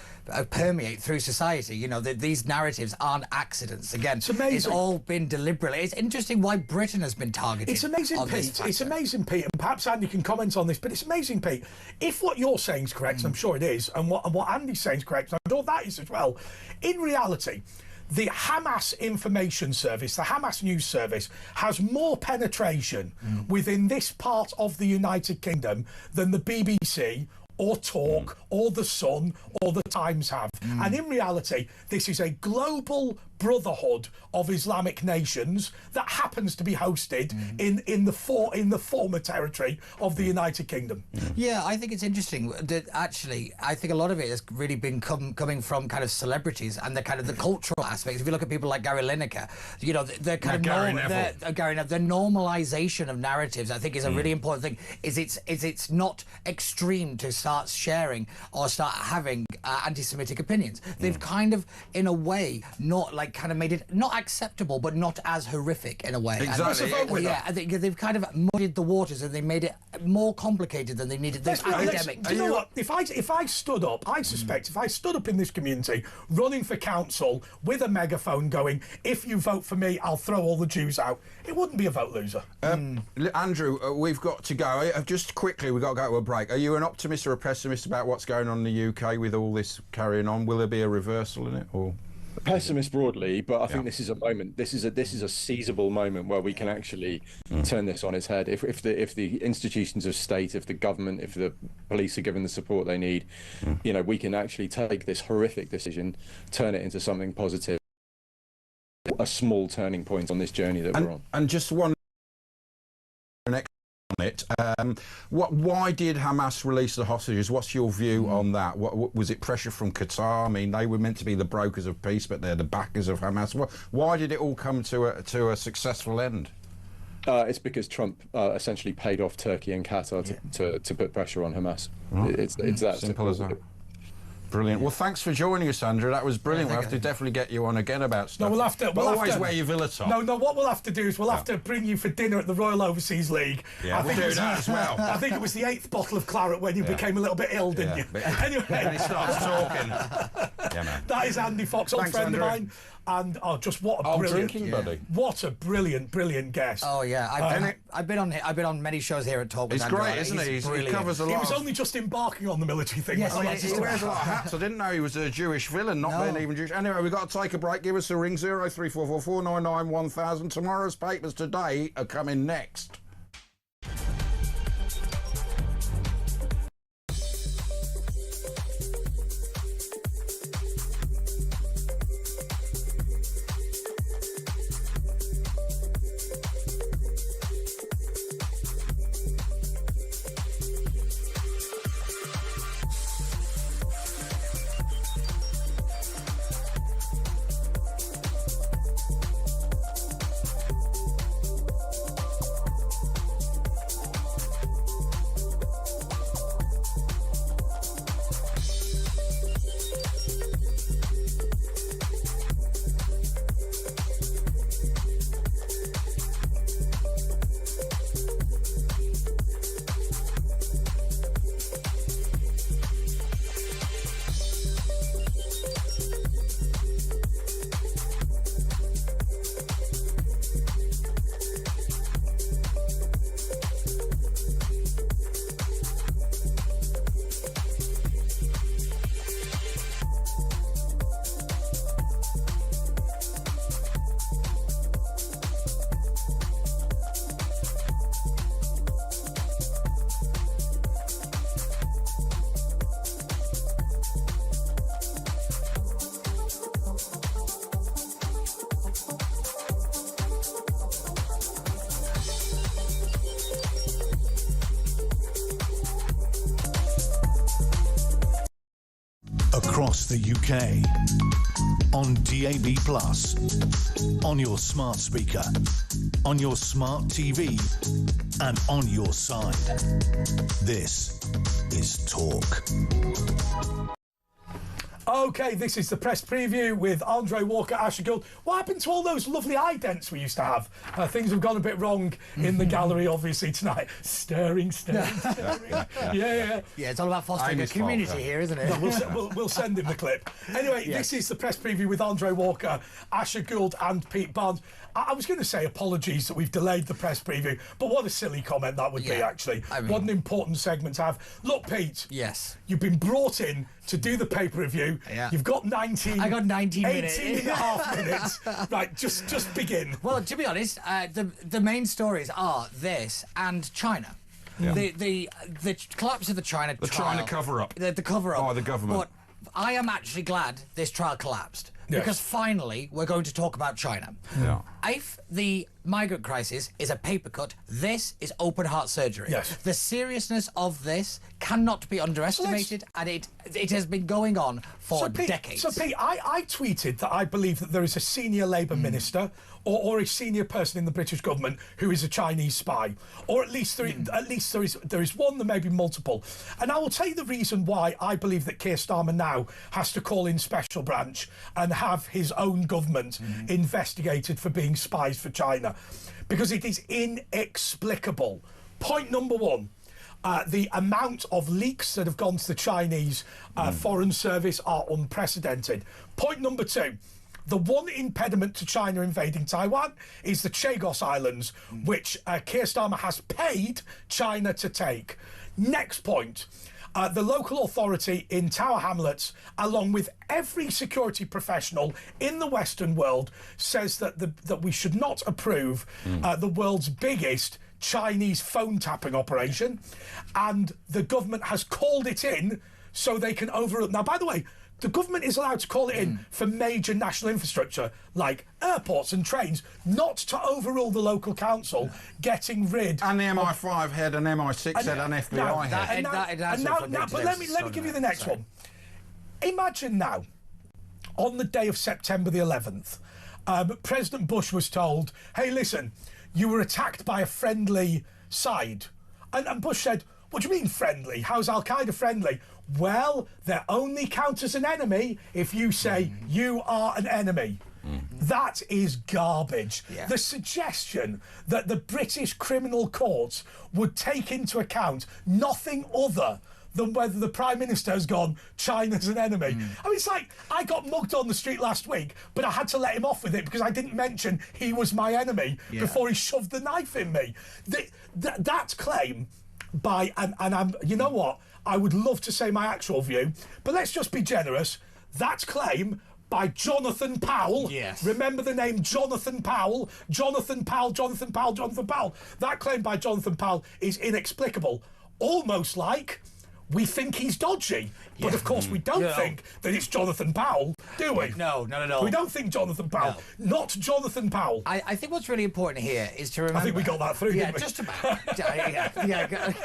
permeate through society. You know, these narratives aren't accidents. Again, it's all been deliberately. It's interesting why Britain has been targeted. It's amazing, Pete. It's amazing, Pete. And perhaps Andy can comment on this, but it's amazing, Pete. If what you're saying is correct, and I'm sure it is, and what Andy's saying is correct, and I'm sure that is as well, in reality, the Hamas information service, the Hamas news service, has more penetration within this part of the United Kingdom than the BBC or Talk or The Sun or The Times have. And in reality, this is a global brotherhood of Islamic nations that happens to be hosted in the former territory of the United Kingdom. Yeah, I think it's interesting that actually, I think a lot of it has really been coming from kind of celebrities and the kind of the cultural aspects. If you look at people like Gary Lineker, you know, the kind of the normalization of narratives, I think, is a really important thing. It's not extreme to start sharing or start having anti-Semitic opinions. They've kind of, in a way, not like kind of made it not acceptable, but not as horrific in a way. Exactly. I think they've kind of muddied the waters and they made it more complicated than they needed. This academic. Do you know what? If I stood up, I suspect if I stood up in this community, running for council with a megaphone, going, "If you vote for me, I'll throw all the Jews out," it wouldn't be a vote loser. Andrew, we've got to go. Just quickly, we've got to go to a break. Are you an optimist or a pessimist about what's going on in the UK with all this carrying on? Will there be a reversal in it, or...? Pessimist broadly, but I think this is a moment. This is a seizable moment where we can actually turn this on its head. If the institutions of state, if the government, if the police are given the support they need, you know, we can actually take this horrific decision, turn it into something positive, a small turning point on this journey that we're on. And just one on it. Why did Hamas release the hostages? What's your view on that? What was it? Pressure from Qatar? I mean, they were meant to be the brokers of peace, but they're the backers of Hamas. Why did it all come to a successful end? It's because Trump essentially paid off Turkey and Qatar to put pressure on Hamas. It's that simple as that. Brilliant. Well, thanks for joining us, Andrew. That was brilliant. We'll have to definitely get you on again about stuff. No, we'll have to. Always wear your Villa top. No. What we'll have to do is we'll have to bring you for dinner at the Royal Overseas League. Yeah, we'll do that as well. I think it was the 8th bottle of claret when you became a little bit ill, didn't you? Anyway, then he starts talking. That is Andy Fox, old friend of mine. And just what a brilliant drinking buddy. What a brilliant guest. Oh yeah, I've been on many shows here at Talk. It's great, isn't he? He covers a lot. He was only just embarking on the military thing. Yes, he wears a lot of hats. I didn't know he was a Jewish villain, not being even Jewish. Anyway, we've got to take a break. Give us a ring, 03444 499 1000. Tomorrow's papers today are coming next. across the UK, on DAB+, on your smart speaker, on your smart TV, and on your side. This is Talk. OK, this is the press preview with Andre Walker, Asher Gould. What happened to all those lovely idents we used to have? Things have gone a bit wrong in the gallery, obviously, tonight. Stirring. Yeah, it's all about fostering a community here, isn't it? No, we'll send him the clip. Anyway, This is the press preview with Andre Walker, Asher Gould and Pete Barnes. I was going to say apologies that we've delayed the press preview, but what a silly comment that would be, actually. What an important segment to have. Look, Pete. Yes. You've been brought in to do the pay-per-view. Yeah. You've got 19... I got 19 minutes. 18 and a half minutes. Right, just begin. Well, to be honest, the main stories are this and China. Yeah. The collapse of the China trial. The China cover-up. The cover-up. By the government. But I am actually glad this trial collapsed. Yes. Because finally we're going to talk about China. Yeah. If the migrant crisis is a paper cut, this is open heart surgery. Yes. The seriousness of this cannot be underestimated, and it has been going on for decades. So, Pete, I tweeted that I believe that there is a senior Labour minister or a senior person in the British government who is a Chinese spy, or at least there is one, there may be multiple. And I will tell you the reason why I believe that Keir Starmer now has to call in special branch and have his own government investigated for being spies for China, because it is inexplicable. Point number one. The amount of leaks that have gone to the Chinese Foreign Service are unprecedented. Point number two. The one impediment to China invading Taiwan is the Chagos Islands, which Keir Starmer has paid China to take. Next point. The local authority in Tower Hamlets, along with every security professional in the Western world, says that we should not approve the world's biggest Chinese phone tapping operation, and the government has called it in so they can overrule. Now, by the way, the government is allowed to call it in for major national infrastructure like airports and trains, not to overrule the local council getting rid. And the MI5 head and MI6 head and FBI head. But let me give you the next one. Imagine now, on the day of September the 11th, President Bush was told, hey, listen, you were attacked by a friendly side. And Bush said, what do you mean friendly? How's Al-Qaeda friendly? Well, they only count as an enemy if you say you are an enemy. That is garbage. Yeah. The suggestion that the British criminal courts would take into account nothing other than whether the Prime Minister has gone, China's an enemy. I mean, it's like, I got mugged on the street last week, but I had to let him off with it because I didn't mention he was my enemy before he shoved the knife in me. That claim by, and I'm, you know what, I would love to say my actual view, but let's just be generous. That claim by Jonathan Powell. Yes. Remember the name Jonathan Powell? Jonathan Powell. That claim by Jonathan Powell is inexplicable. Almost like we think he's dodgy. But of course we don't think that it's Jonathan Powell, do we? No, not at all. We don't think Jonathan Powell. No. Not Jonathan Powell. I think what's really important here is to remember... I think we got that through, didn't we? Just about.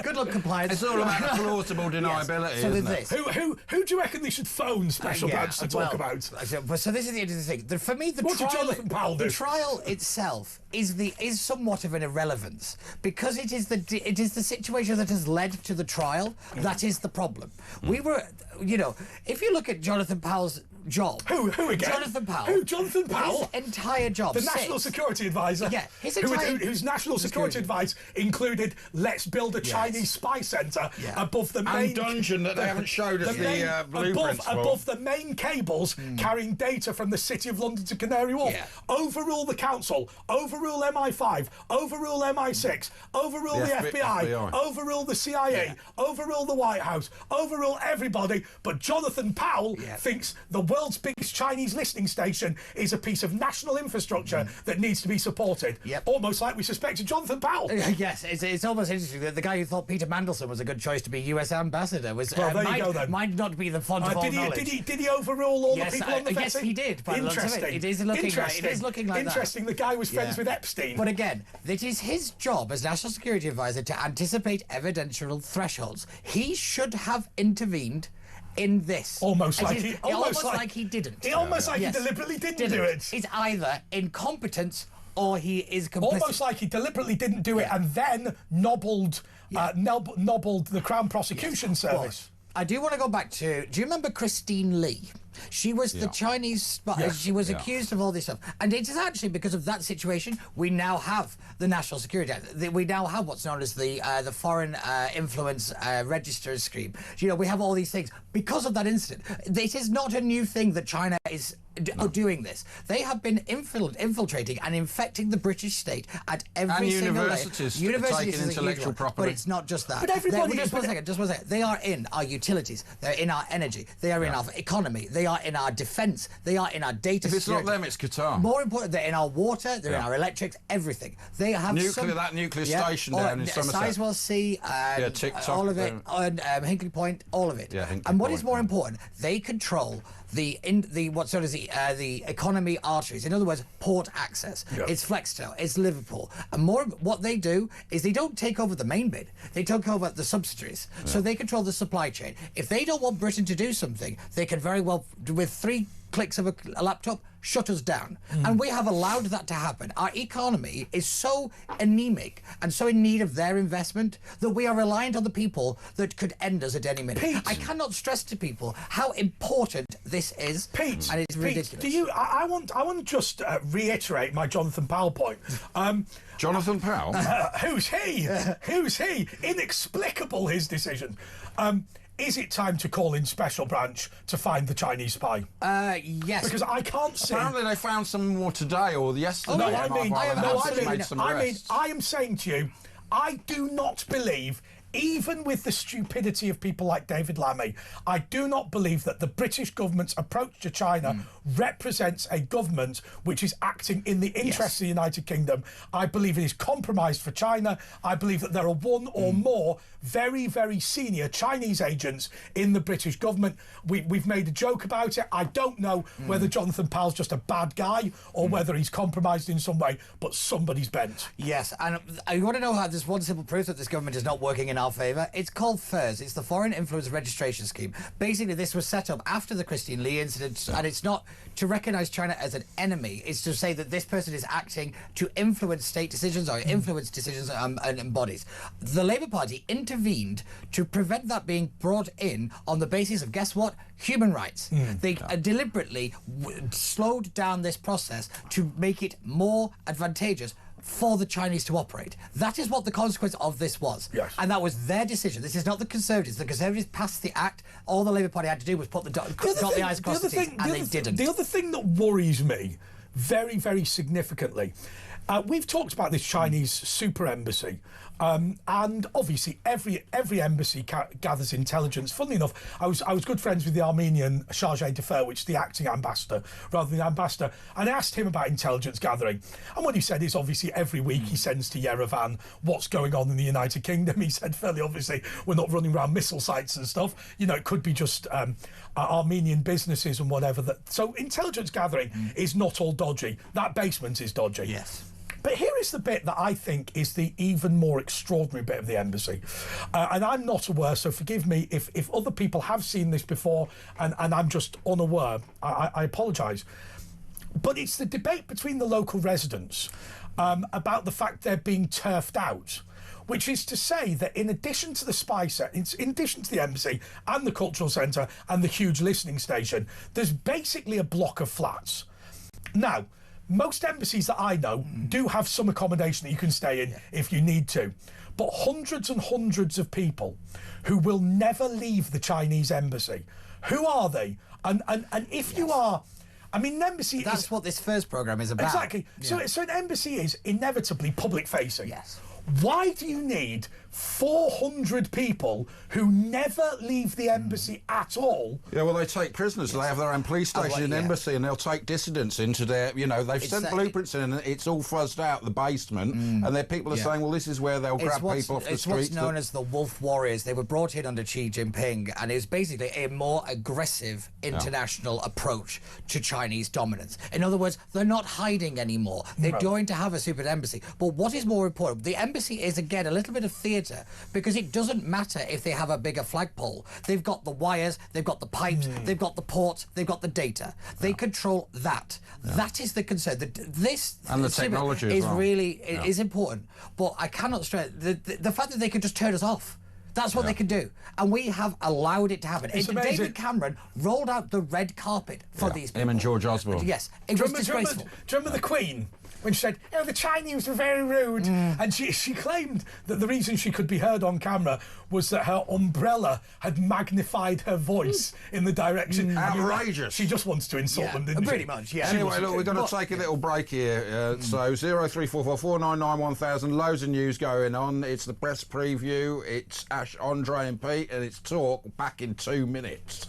Good luck, compliance. It's all about plausible deniability, isn't it? Who do you reckon they should phone special branch to talk about? So this is the interesting thing. For me, what did Jonathan Powell do? The trial itself is somewhat of an irrelevance, because it is the situation that has led to the trial that is the problem. We were, if you look at Jonathan Powell's job. Who again? Jonathan Powell. Who? Jonathan Powell? His entire job. The National Security Advisor. Yeah. Whose National Security Advice included, let's build a Chinese spy centre above the main... dungeon that they haven't showed us the blueprints for. Above the main cables carrying data from the City of London to Canary Wharf. Yeah. Overrule the council. Overrule MI5. Overrule MI6. Overrule the FBI. Overrule the CIA. Overrule the White House. Overrule everybody. But Jonathan Powell thinks the world's biggest Chinese listening station is a piece of national infrastructure that needs to be supported. Almost like we suspected Jonathan Powell. Yes, it's almost interesting that the guy who thought Peter Mandelson was a good choice to be US ambassador might not be the font of all knowledge. Did he overrule all the people on the vetting? Yes, he did. Interesting. It is looking like that. Interesting. The guy was friends with Epstein. But again, it is his job as National Security Advisor to anticipate evidential thresholds. He should have intervened in this. Almost As like in- he, almost like he didn't. Almost like Yes. he deliberately didn't do it. It's either incompetence or he is complicit. Almost like he deliberately didn't do it and then nobbled the Crown Prosecution Service. I do want to go back to. Do you remember Christine Lee? She was the Chinese spy. Yes. She was accused of all this stuff, and it is actually because of that situation we now have the National Security Act. We now have what's known as the Foreign Influence Register Scheme. You know, we have all these things because of that incident. It is not a new thing that China is doing this. They have been infiltrating and infecting the British state at every single universities level. taking intellectual property. But it's not just that. But everybody... Just one second. They are in our utilities. They're in our energy. They are in our economy. They are in our defence. They are in our data If it's security. not them, it's Qatar. More important, they're in our water. They're in our electrics. Everything. They have that nuclear station down in Somerset. Sizewell C. TikTok. All of it. And Hinkley Point. All of it. Yeah, Hinkley and what Point, is more important, they control the economy arteries. In other words, port access. Yeah. It's Flextel. It's Liverpool. And more, what they do is they don't take over the main bit. They take over the subsidiaries. Yeah. So they control the supply chain. If they don't want Britain to do something, they can very well, with 3 clicks of a laptop, shut us down. And we have allowed that to happen. Our economy is so anemic and so in need of their investment that we are reliant on the people that could end us at any minute. Pete. I cannot stress to people how important this is. Pete, and it's ridiculous. do you? I want to just reiterate my Jonathan Powell point. Jonathan Powell? Who's he? Who's he? Inexplicable, his decision. Is it time to call in Special Branch to find the Chinese spy? Yes. Because I can't see... Apparently they found some more today or yesterday. I am saying to you, I do not believe... Even with the stupidity of people like David Lammy, I do not believe that the British government's approach to China represents a government which is acting in the interests of the United Kingdom. I believe it is compromised for China. I believe that there are one or more very, very senior Chinese agents in the British government. We've made a joke about it. I don't know whether Jonathan Powell's just a bad guy or whether he's compromised in some way, but somebody's bent. Yes, and I want to know how there's one simple proof that this government is not working in our favour. It's called FIRS. It's the Foreign Influence Registration Scheme. Basically, this was set up after the Christine Lee incident, and it's not to recognise China as an enemy. It's to say that this person is acting to influence state decisions or influence decisions and bodies. The Labour Party intervened to prevent that being brought in on the basis of, guess what? Human rights. They deliberately slowed down this process to make it more advantageous for the Chinese to operate. That is what the consequence of this was. Yes. And that was their decision. This is not the Conservatives. The Conservatives passed the act. All the Labour Party had to do was put the I's across the T's, and they didn't. The other thing that worries me very, very significantly, we've talked about this Chinese super embassy, and obviously every embassy gathers intelligence. Funnily enough, I was good friends with the Armenian charge d'affaires, which is the acting ambassador rather than the ambassador, and I asked him about intelligence gathering, and what he said is obviously every week he sends to Yerevan what's going on in the United Kingdom. He said fairly obviously we're not running around missile sites and stuff. You know, it could be just Armenian businesses and whatever. So intelligence gathering is not all dodgy. That basement is dodgy. Yes. But here is the bit that I think is the even more extraordinary bit of the embassy. And I'm not aware, so forgive me if other people have seen this before and I'm just unaware. I apologise. But it's the debate between the local residents about the fact they're being turfed out, which is to say that in addition to the spy set, in addition to the embassy and the cultural centre and the huge listening station, there's basically a block of flats. Now, most embassies that I know do have some accommodation that you can stay in if you need to. But hundreds and hundreds of people who will never leave the Chinese embassy. Who are they? And if you are... I mean, an embassy That's what this first programme is about. Exactly. Yeah. So an embassy is inevitably public-facing. Yes. Why do you need 400 people who never leave the embassy at all? Yeah, well, they take prisoners. They have their own police station in the embassy, and they'll take dissidents into their, they've sent blueprints in, and it's all fuzzed out, the basement, and their people are saying, well, this is where they'll grab people off the streets. It's what's known as the Wolf Warriors. They were brought in under Xi Jinping, and it was basically a more aggressive international approach to Chinese dominance. In other words, they're not hiding anymore. They're going to have a super embassy. But what is more important, the embassy embassy is, again, a little bit of theatre, because it doesn't matter if they have a bigger flagpole. They've got the wires, they've got the pipes, they've got the ports, they've got the data. They control that. That is the concern. This and the technology is as well. really is important. But I cannot stress the fact that they could just turn us off. That's what they can do. And we have allowed it to happen. David Cameron rolled out the red carpet for these people. Him and George Osborne. Yes. It was disgraceful. Do you remember the Queen? When she said, the Chinese were very rude. And she claimed that the reason she could be heard on camera was that her umbrella had magnified her voice in the direction. Outrageous. She just wants to insult them, didn't she? Pretty much, yeah. Anyway, look, we've got to take a little break here. So 03444991000, loads of news going on. It's the press preview. It's Ash, Andre and Pete, and it's Talk back in 2 minutes.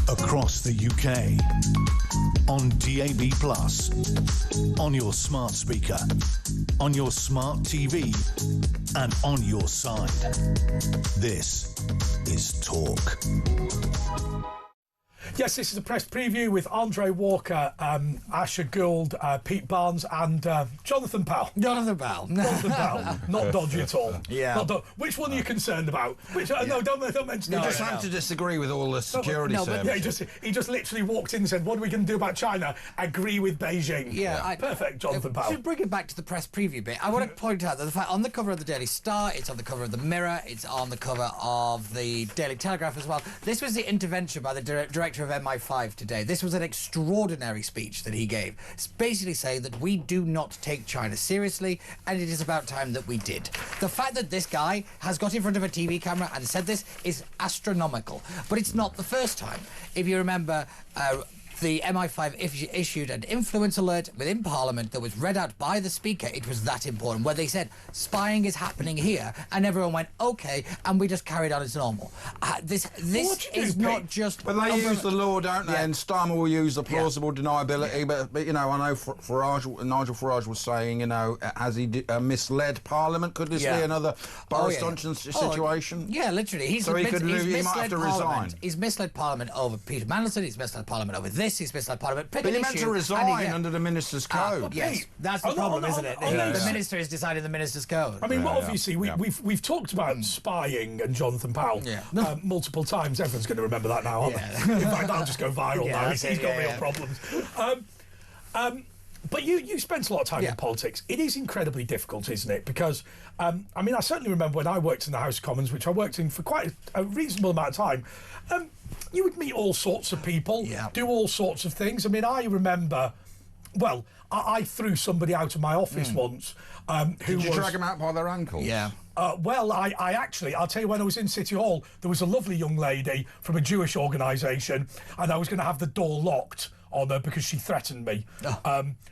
Across the UK, on DAB+, on your smart speaker, on your smart TV, and on your side. This is Talk. Yes, this is a press preview with Andre Walker, Asher Gould, Pete Barnes and Jonathan Powell. Jonathan Powell. Not dodgy at all. Yeah. Which one are you concerned about? No, don't mention We it. just have to disagree with all the security services. Yeah, he just literally walked in and said, what are we going to do about China? Agree with Beijing. Yeah. Perfect, Jonathan Powell. To bring it back to the press preview bit, I want to point out that the fact on the cover of the Daily Star, it's on the cover of the Mirror, it's on the cover of the Daily Telegraph as well. This was the intervention by the director of MI5 today. This was an extraordinary speech that he gave. It's basically saying that we do not take China seriously, and it is about time that we did. The fact that this guy has got in front of a TV camera and said this is astronomical, but it's not the first time. If you remember, the MI5 issued an influence alert within Parliament that was read out by the Speaker. It was that important, where they said, spying is happening here, and everyone went, OK, and we just carried on as normal. This is not just... But they use the law, don't they? Yeah. And Starmer will use the plausible deniability, but, you know, I know Nigel Farage was saying, you know, has he misled Parliament? Could this be another Boris Johnson situation? Yeah, literally. He might have to resign. He's misled Parliament over Peter Mandelson, he's misled Parliament over this. this is beside Parliament. But you're meant to resign under the Minister's Code. Yes, that's the problem, isn't it? The Minister is deciding the Minister's Code. I mean, obviously, we've talked about spying and Jonathan Powell multiple times. Everyone's going to remember that now, aren't they? In fact, that'll just go viral now. He's got real problems. But you spent a lot of time in politics. It is incredibly difficult, isn't it? Because, I mean, I certainly remember when I worked in the House of Commons, which I worked in for quite a reasonable amount of time, you would meet all sorts of people, do all sorts of things. I mean, I remember, well, I threw somebody out of my office once. Did you drag them out by their ankles? Yeah. Well, I actually, I'll tell you, when I was in City Hall, there was a lovely young lady from a Jewish organisation, and I was going to have the door locked on her because she threatened me,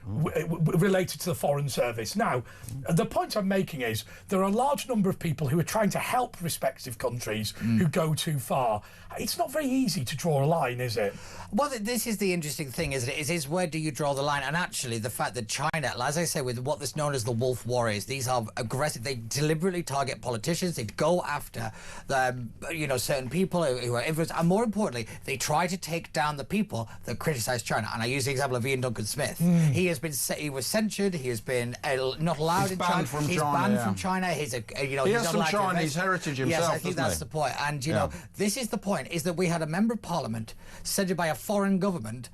related to the Foreign Service. Now, the point I'm making is there are a large number of people who are trying to help respective countries who go too far. It's not very easy to draw a line, is it? Well, this is the interesting thing, isn't it? Is where do you draw the line? And actually, the fact that China, as I say, with what is known as the wolf warriors, these are aggressive. They deliberately target politicians. They go after, certain people who are influenced. And more importantly, they try to take down the people that criticise China. And I use the example of Ian Duncan Smith. He has been, he was censured. He has been not allowed in China. He's banned from China. He's he has some Chinese heritage himself. Yes, I think that's the point. And you know, this is the point: is that we had a member of Parliament censured by a foreign government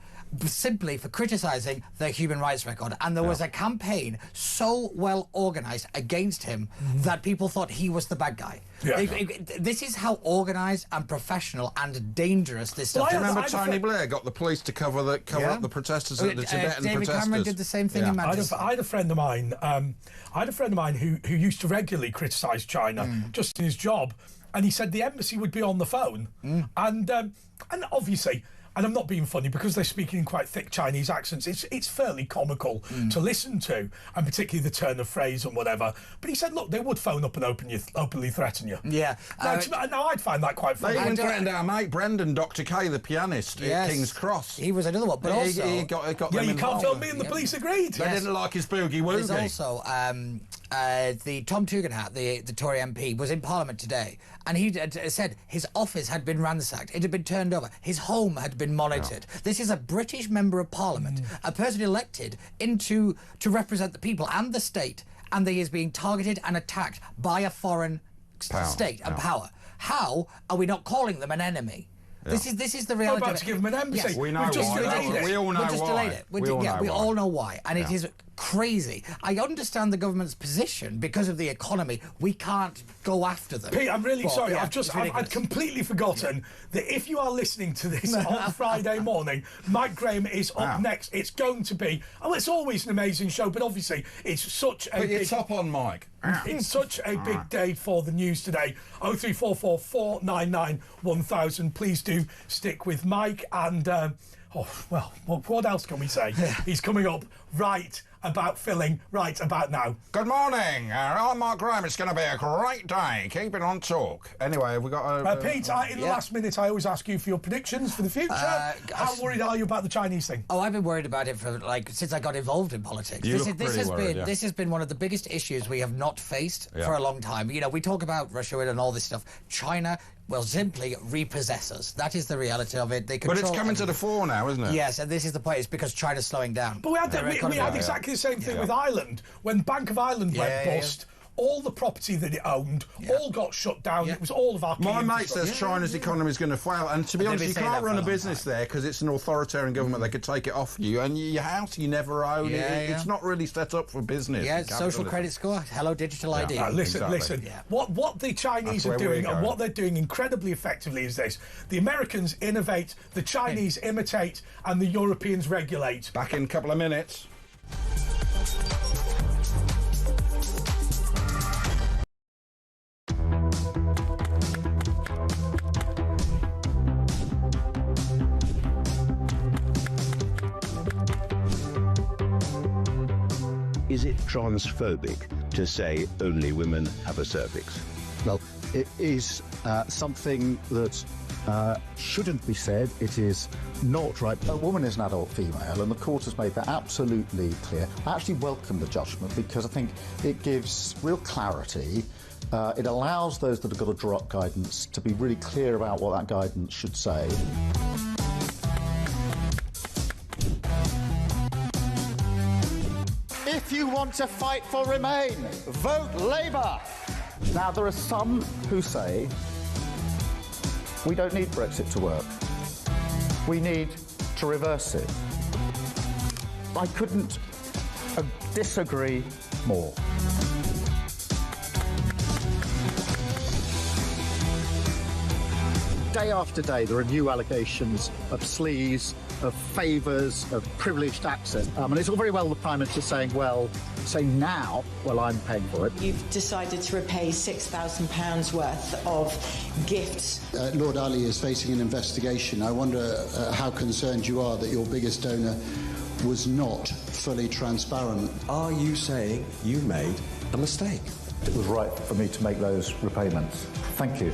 simply for criticising their human rights record, and there was a campaign so well organised against him that people thought he was the bad guy. This is how organised and professional and dangerous this stuff is. Do you remember Tony Blair got the police to cover up the protesters, the Tibetan David protesters? Cameron did the same thing in Manchester. I had a friend of mine. Who used to regularly criticise China just in his job, and he said the embassy would be on the phone, and obviously. And I'm not being funny, because they're speaking in quite thick Chinese accents. It's fairly comical to listen to, and particularly the turn of phrase and whatever. But he said, look, they would phone up and openly threaten you. Yeah. Now, I'd find that quite funny. They even threatened our mate Brendan, Dr. K, the pianist at King's Cross. He was another one, but also... He got you can't film me, and the police agreed. They didn't like his boogie woogie. There's also the Tom Tugendhat, the Tory MP, was in Parliament today, and he said his office had been ransacked, it had been turned over, his home had been monitored. This is a British member of Parliament, a person elected to represent the people and the state, and he is being targeted and attacked by a foreign state and power. How are we not calling them an enemy? This is the reality. We're about to give them an embassy. Yes. We know why. We all know why. We all know why, and it is crazy. I understand the government's position because of the economy. We can't go after them. Pete, I'm really sorry. I'd completely forgotten that if you are listening to this on Friday morning, Mike Graham is up next. It's going to be, it's always an amazing show, but obviously it's such a big... top on, Mike. It's such a big day for the news today. 0344 499 1000. Please do stick with Mike. And, what else can we say? He's coming up right about now. Good morning. I'm Mark Graham. It's going to be a great day. Keep it on talk. Anyway, have we got... Pete, in the last minute, I always ask you for your predictions for the future. How worried are you about the Chinese thing? Oh, I've been worried about it for, since I got involved in politics. This has been one of the biggest issues we have not faced for a long time. You know, we talk about Russia and all this stuff. China will simply repossess us. That is the reality of it. They control but it's coming to the fore now, isn't it? Yes, and this is the point. It's because China's slowing down. But we had exactly the same thing with Ireland. When Bank of Ireland went bust, all the property that it owned all got shut down. It was all of our... My mate says China's economy is going to fail, and to be honest, you can't run a business there because it's an authoritarian government. They could take it off you, and your house you never own. It's not really set up for business. Yeah, social credit score, hello digital ID. Listen. What the Chinese are doing, and what they're doing incredibly effectively, is this: the Americans innovate, the Chinese imitate, and the Europeans regulate. Back in a couple of minutes. Is it transphobic to say only women have a cervix? Well, it is something that shouldn't be said. It is not right. A woman is an adult female, and the court has made that absolutely clear. I actually welcome the judgment because I think it gives real clarity. It allows those that have got to draw up guidance to be really clear about what that guidance should say. If you want to fight for Remain, vote Labour. Now, there are some who say we don't need Brexit to work. We need to reverse it. I couldn't disagree more. Day after day, there are new allegations of sleaze, of favours, of privileged access. And it's all very well the Prime Minister saying, well, now, well, I'm paying for it. You've decided to repay £6,000 worth of gifts. Lord Ali is facing an investigation. I wonder how concerned you are that your biggest donor was not fully transparent. Are you saying you made a mistake? It was right for me to make those repayments. Thank you.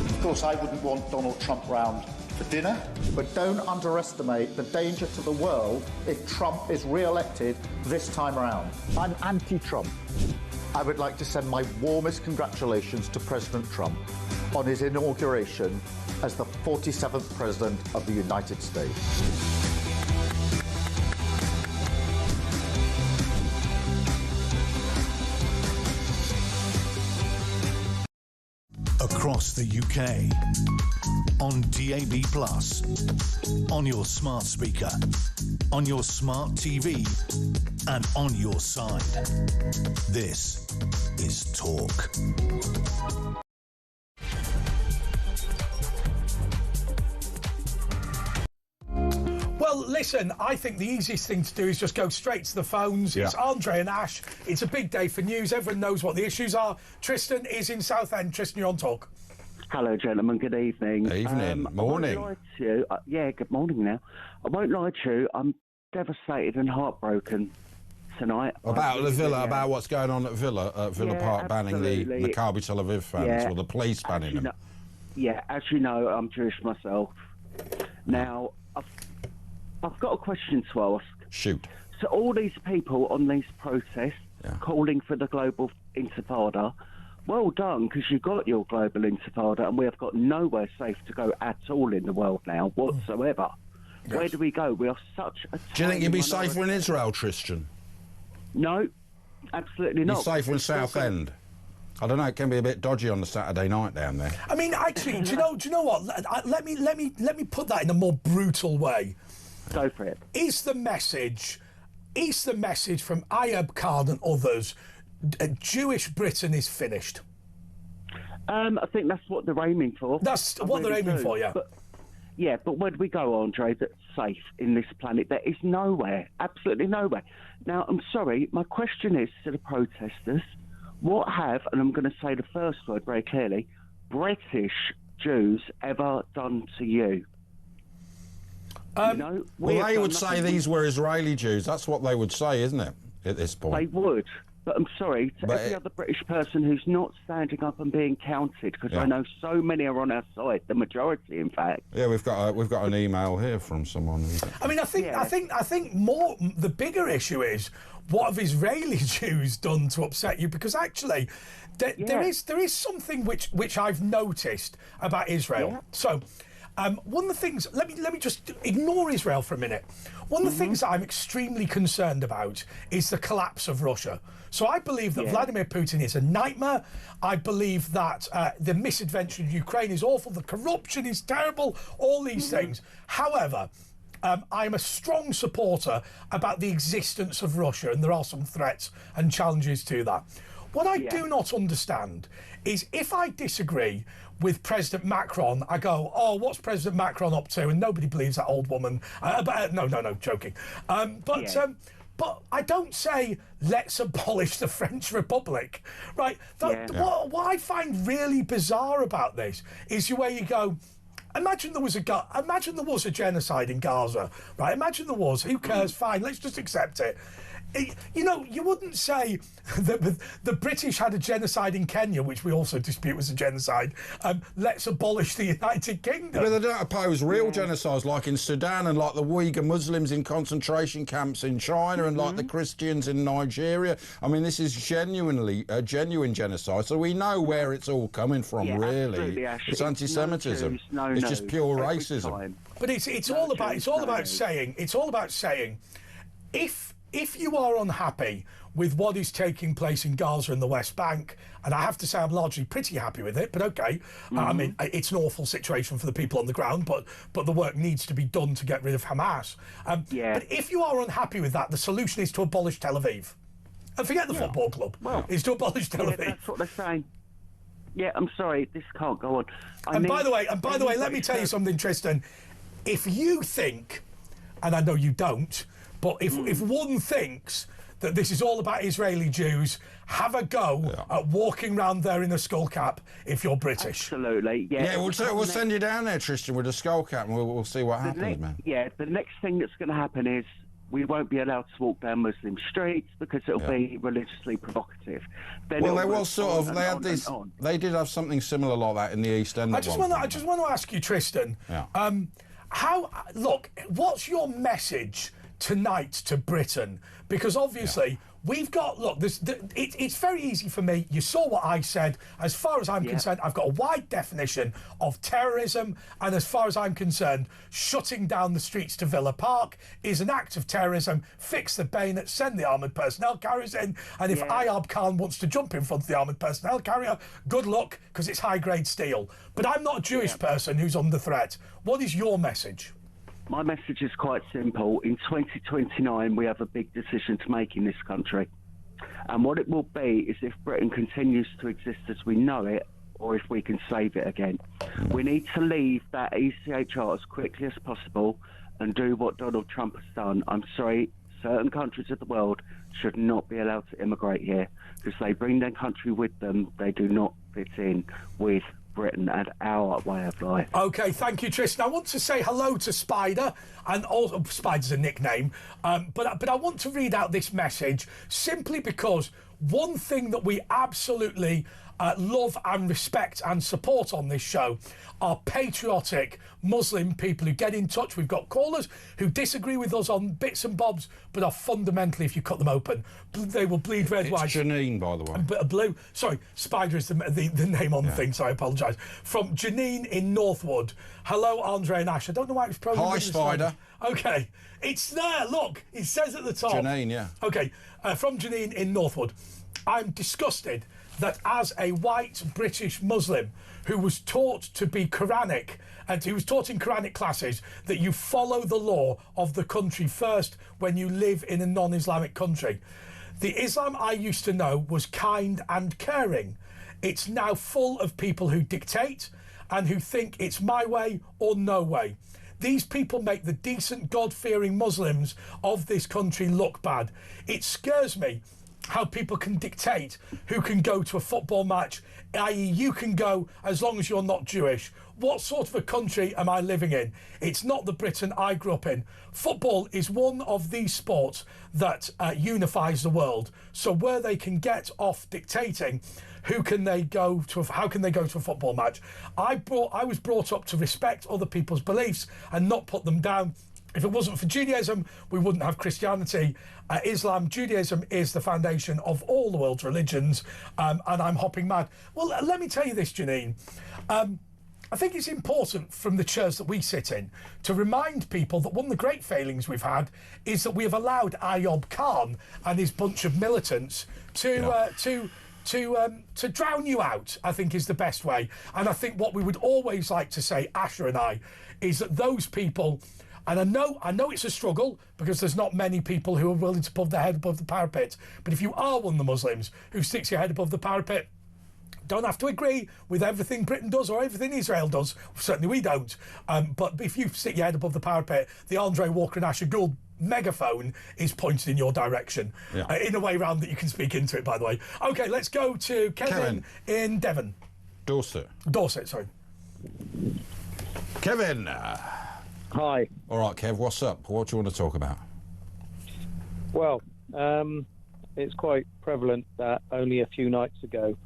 Of course, I wouldn't want Donald Trump round for dinner, but don't underestimate the danger to the world if Trump is re-elected this time around. I'm anti-Trump. I would like to send my warmest congratulations to President Trump on his inauguration as the 47th President of the United States. Across the UK, on DAB+, on your smart speaker, on your smart TV, and on your side. This is Talk. Well, listen, I think the easiest thing to do is just go straight to the phones. Yeah. It's Andre and Ash. It's a big day for news. Everyone knows what the issues are. Tristan is in Southend. Tristan, you're on Talk. Hello, gentlemen. Good evening. Evening. Morning. I won't lie to you. Yeah, good morning now. I won't lie to you. I'm devastated and heartbroken tonight. About the Villa, about what's going on at Villa Park, banning the absolutely. Maccabi Tel Aviv fans, or the police banning them. As you know, I'm Jewish myself. Now, I've got a question to ask. Shoot. So all these people on these protests calling for the global intifada, well done, because you got your global intifada, and we have got nowhere safe to go at all in the world now, whatsoever. Yes. Where do we go? We are such a... Do you think you'd be safer in Israel, Tristan? No, absolutely not. You're safer in Southend? I don't know. It can be a bit dodgy on the Saturday night down there. I mean, actually, do you know what? Let me put that in a more brutal way. Go for it. Is the message from Ayub Khan and others, Jewish Britain is finished? I think that's what they're aiming for. That's what they're aiming for, yeah. But where do we go, Andre, that's safe in this planet? There is nowhere, absolutely nowhere. Now, I'm sorry, my question is to the protesters, what have, and I'm going to say the first word very clearly, British Jews ever done to you? Well, they would say these were Israeli Jews. That's what they would say, isn't it, at this point? They would. But I'm sorry, to every other British person who's not standing up and being counted, because I know so many are on our side, the majority, in fact. Yeah, we've got an email here from someone. I mean, I think more the bigger issue is what have Israeli Jews done to upset you? Because actually, there is something which I've noticed about Israel. Yeah. So. One of the things, let me just ignore Israel for a minute. One of the things I'm extremely concerned about is the collapse of Russia. So I believe that Vladimir Putin is a nightmare. I believe that the misadventure of Ukraine is awful. The corruption is terrible. All these things. However, I'm a strong supporter about the existence of Russia, and there are some threats and challenges to that. What I do not understand is if I disagree with President Macron, I go, oh, what's President Macron up to? And nobody believes that old woman. No, joking. But I don't say, let's abolish the French Republic, right? What I find really bizarre about this is where you go, imagine there was a genocide in Gaza, right? Imagine there was. Who cares? Fine, let's just accept it. You know, you wouldn't say that the British had a genocide in Kenya, which we also dispute was a genocide. Let's abolish the United Kingdom. But they don't oppose real genocides like in Sudan and like the Uyghur Muslims in concentration camps in China and like the Christians in Nigeria. I mean, this is genuinely a genuine genocide, so we know where it's all coming from, really. It's anti-Semitism. It's just pure racism. But it's all about saying if you are unhappy with what is taking place in Gaza and the West Bank, and I have to say I'm largely pretty happy with it, but okay, I mean, it's an awful situation for the people on the ground, but the work needs to be done to get rid of Hamas. But if you are unhappy with that, the solution is to abolish Tel Aviv. And forget the football club. Well, it's to abolish Tel Aviv. That's what they're saying. Yeah, I'm sorry, this can't go on. By the way, let me tell you something, Tristan. If you think, and I know you don't, but if one thinks that this is all about Israeli Jews, have a go at walking around there in a skull cap if you're British. Absolutely, yeah. We'll send you down there, Tristan, with a skull cap, and we'll see what happens, man. Yeah, the next thing that's going to happen is we won't be allowed to walk down Muslim streets because it'll be religiously provocative. Then well, they was sort of. They had this. They did have something similar like that in the East End. I just want to ask you, Tristan. Yeah. What's your message tonight to Britain? Because obviously we've got, it's very easy for me. You saw what I said. As far as I'm concerned, I've got a wide definition of terrorism, and as far as I'm concerned, shutting down the streets to Villa Park is an act of terrorism. Fix the bayonet, send the armoured personnel carriers in, and if Ayub Khan wants to jump in front of the armoured personnel carrier, good luck, because it's high-grade steel. But I'm not a Jewish person who's under threat. What is your message? My message is quite simple. In 2029, we have a big decision to make in this country. And what it will be is if Britain continues to exist as we know it, or if we can save it again. We need to leave that ECHR as quickly as possible and do what Donald Trump has done. I'm sorry, certain countries of the world should not be allowed to immigrate here because they bring their country with them. They do not fit in with Britain and our way of life. OK, thank you, Tristan. I want to say hello to Spider, and also Spider's a nickname, but I want to read out this message simply because one thing that we absolutely love and respect and support on this show are patriotic Muslim people who get in touch. We've got callers who disagree with us on bits and bobs, but are fundamentally, if you cut them open, they will bleed red, white. It's Janine, by the way. Blue. Sorry, Spider is the name on the thing, so I apologise. From Janine in Northwood. Hello, Andre and Ash. I don't know why it was probably... Hi, Spider. OK, it's there. Look, it says at the top. Janine, yeah. OK, from Janine in Northwood. I'm disgusted that as a white British Muslim who was taught to be Quranic and who was taught in Quranic classes that you follow the law of the country first when you live in a non-Islamic country. The Islam I used to know was kind and caring. It's now full of people who dictate and who think it's my way or no way. These people make the decent, God-fearing Muslims of this country look bad. It scares me how people can dictate who can go to a football match, i.e. you can go as long as you're not Jewish. What sort of a country am I living in? It's not the Britain I grew up in. Football is one of these sports that unifies the world. So where they can get off dictating, how can they go to a football match? I was brought up to respect other people's beliefs and not put them down. If it wasn't for Judaism, we wouldn't have Christianity. Judaism is the foundation of all the world's religions, and I'm hopping mad. Well, let me tell you this, Janine. I think it's important from the chairs that we sit in to remind people that one of the great failings we've had is that we have allowed Ayub Khan and his bunch of militants to drown you out, I think is the best way. And I think what we would always like to say, Asher and I, is that those people... And I know it's a struggle because there's not many people who are willing to put their head above the parapet. But if you are one of the Muslims who sticks your head above the parapet, don't have to agree with everything Britain does or everything Israel does. Certainly we don't. But if you stick your head above the parapet, the Andre Walker and Asher Gould megaphone is pointed in your direction in a way round that you can speak into it, by the way. OK, let's go to Kevin in Devon. Dorset, sorry. Kevin. Hi. All right, Kev, what's up? What do you want to talk about? Well, It's quite prevalent that only a few nights ago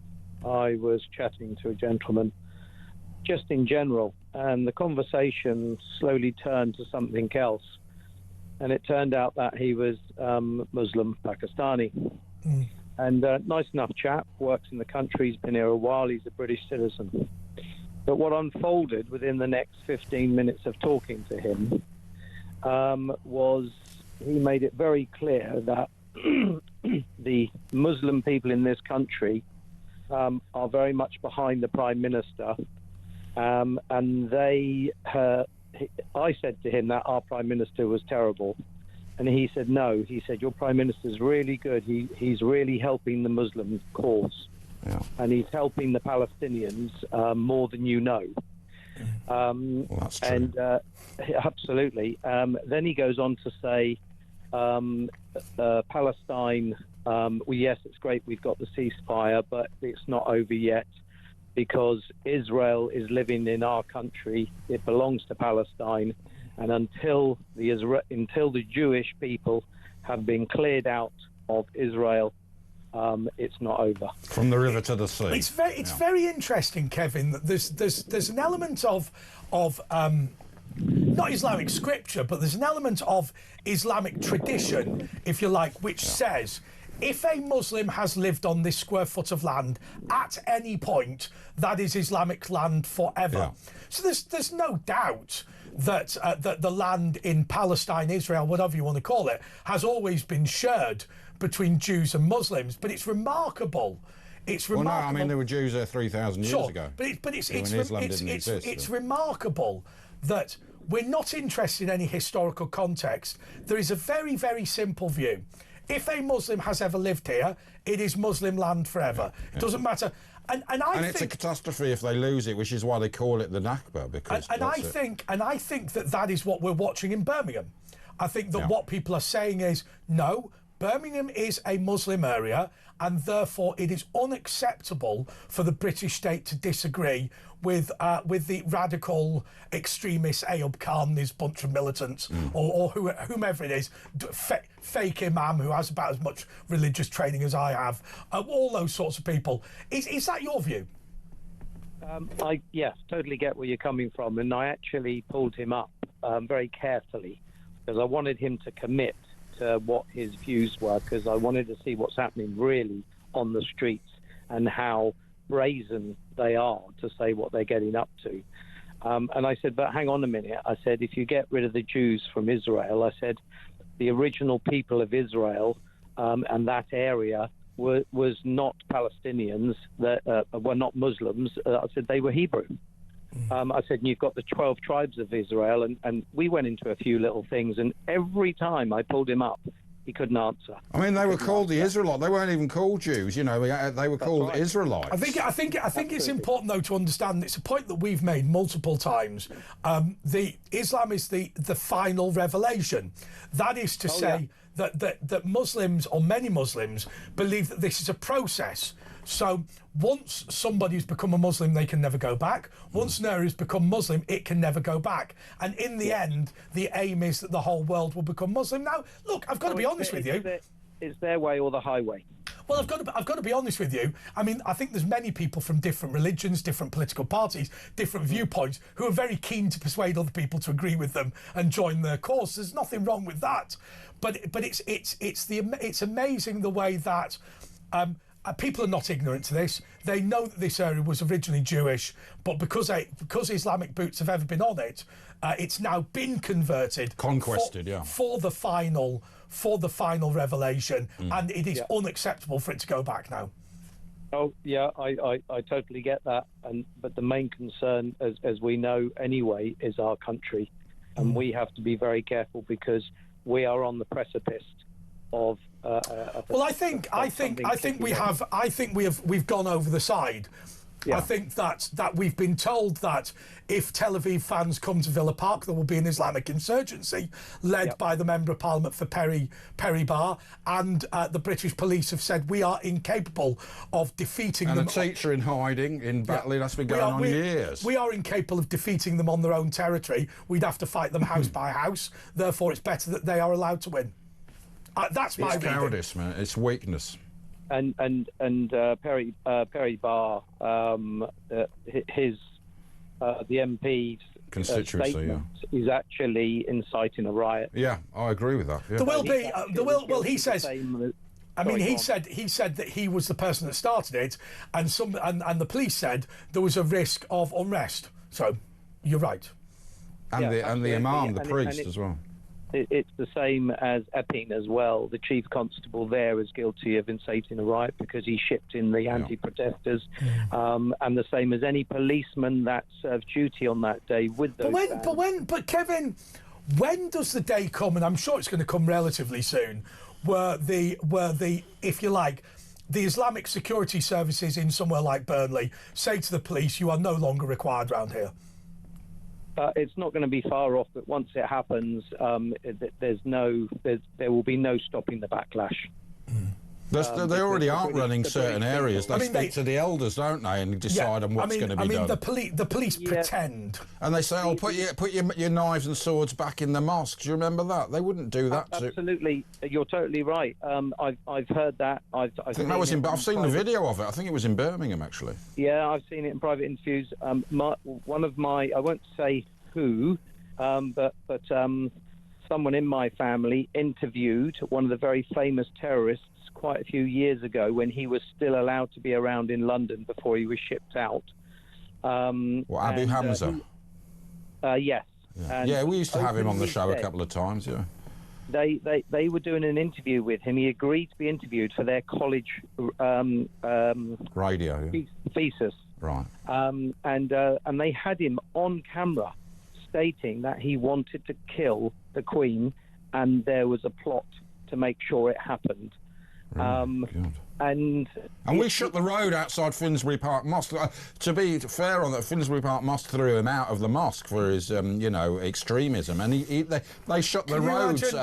I was chatting to a gentleman just in general, and the conversation slowly turned to something else. And it turned out that he was Muslim Pakistani. And nice enough chap, works in the country, he's been here a while, he's a British citizen. But what unfolded within the next 15 minutes of talking to him was he made it very clear that the Muslim people in this country are very much behind the Prime Minister. And I said to him that our Prime Minister was terrible. And he said, no. He said, your Prime Minister's really good. He's really helping the Muslim cause. Yeah. And he's helping the Palestinians more than you know. Well, that's true. And absolutely. Then he goes on to say, Palestine, well, yes, it's great we've got the ceasefire, but it's not over yet, because Israel is living in our country. It belongs to Palestine. And until the Jewish people have been cleared out of Israel, it's not over. From the river to the sea. It's very interesting, Kevin, that there's an element of not Islamic scripture, but there's an element of Islamic tradition, if you like, which says if a Muslim has lived on this square foot of land at any point, that is Islamic land forever. Yeah. So there's no doubt that that the land in Palestine, Israel, whatever you want to call it, has always been shared between Jews and Muslims. But it's remarkable. It's remarkable. Well, no, I mean, there were Jews there 3,000 years ago. But it's it's remarkable that we're not interested in any historical context. There is a very, very simple view. If a Muslim has ever lived here, it is Muslim land forever. It doesn't matter. And it's a catastrophe if they lose it, which is why they call it the Nakba. Because I think that is what we're watching in Birmingham. I think that what people are saying is, no, Birmingham is a Muslim area, and therefore it is unacceptable for the British state to disagree with the radical extremist Ayub Khan, this bunch of militants, or whomever it is, fake imam who has about as much religious training as I have, all those sorts of people. Is that your view? I totally get where you're coming from, and I actually pulled him up very carefully because I wanted him to commit to what his views were, because I wanted to see what's happening really on the streets and how brazen they are to say what they're getting up to. And I said, but hang on a minute. I said, if you get rid of the Jews from Israel, I said, the original people of Israel and that area was not Palestinians, that were not Muslims. I said, they were Hebrew. I said, you've got the 12 tribes of Israel, and we went into a few little things, and every time I pulled him up, he couldn't answer. I mean, they were called the Israelites. They weren't even called Jews. You know, they were called Israelites. I think it's important though to understand. It's a point that we've made multiple times. The Islam is the final revelation. That is to say that Muslims, or many Muslims, believe that this is a process. So once somebody's become a Muslim, they can never go back. Once an area has become Muslim, it can never go back. And in the end, the aim is that the whole world will become Muslim. Now, look, I've got to be honest with you. It's their way or the highway. Well, I've got to be honest with you. I mean, I think there's many people from different religions, different political parties, different viewpoints who are very keen to persuade other people to agree with them and join their cause. There's nothing wrong with that. But it's amazing the way that people are not ignorant to this. They know that this area was originally Jewish, but because Islamic boots have ever been on it, it's now been converted, conquested, for the final revelation, and it is unacceptable for it to go back now. Oh yeah, I totally get that, but the main concern, as we know anyway, is our country, and we have to be very careful because we are on the precipice of. Well, I think we've gone over the side. Yeah. I think that we've been told that if Tel Aviv fans come to Villa Park, there will be an Islamic insurgency led by the Member of Parliament for Perry Barr, and the British police have said we are incapable of defeating them. And a teacher in hiding in Batley, that's been going on years. We are incapable of defeating them on their own territory. We'd have to fight them house by house. Therefore, it's better that they are allowed to win. That's my reading. Cowardice, man. It's weakness. And Perry Barr, his the MP's constituency is actually inciting a riot. Yeah, I agree with that. Yeah. There will be. Well, he says. I mean, he Sorry, said that he was the person that started it, and the police said there was a risk of unrest. So, you're right. And the imam, the priest, as well. It's the same as Epping as well. The chief constable there is guilty of inciting a riot because he shipped in the anti-protesters, and the same as any policeman that served duty on that day with those. But Kevin, when does the day come? And I'm sure it's going to come relatively soon. Where the if you like, the Islamic security services in somewhere like Burnley say to the police, "You are no longer required around here." It's not going to be far off, but once it happens, there will be no stopping the backlash. They already aren't running certain areas. They speak to the elders, don't they, and decide on what's going to be done. The police pretend, and they say, "Oh, put your knives and swords back in the mosque." Do you remember that? They wouldn't do that. Absolutely, you're totally right. I've heard that. I think that was I've seen the video of it. I think it was in Birmingham, actually. Yeah, I've seen it in private interviews. One of my, I won't say who, but someone in my family interviewed one of the very famous terrorists quite a few years ago when he was still allowed to be around in London before he was shipped out. Abu Hamza? Yes. Yeah, we used to have him on the show a couple of times, yeah. They were doing an interview with him. He agreed to be interviewed for their college radio thesis. Right. And they had him on camera stating that he wanted to kill the Queen and there was a plot to make sure it happened. And we shut the road outside Finsbury Park Mosque. To be fair on that, Finsbury Park Mosque threw him out of the mosque for his, extremism, and they shut the roads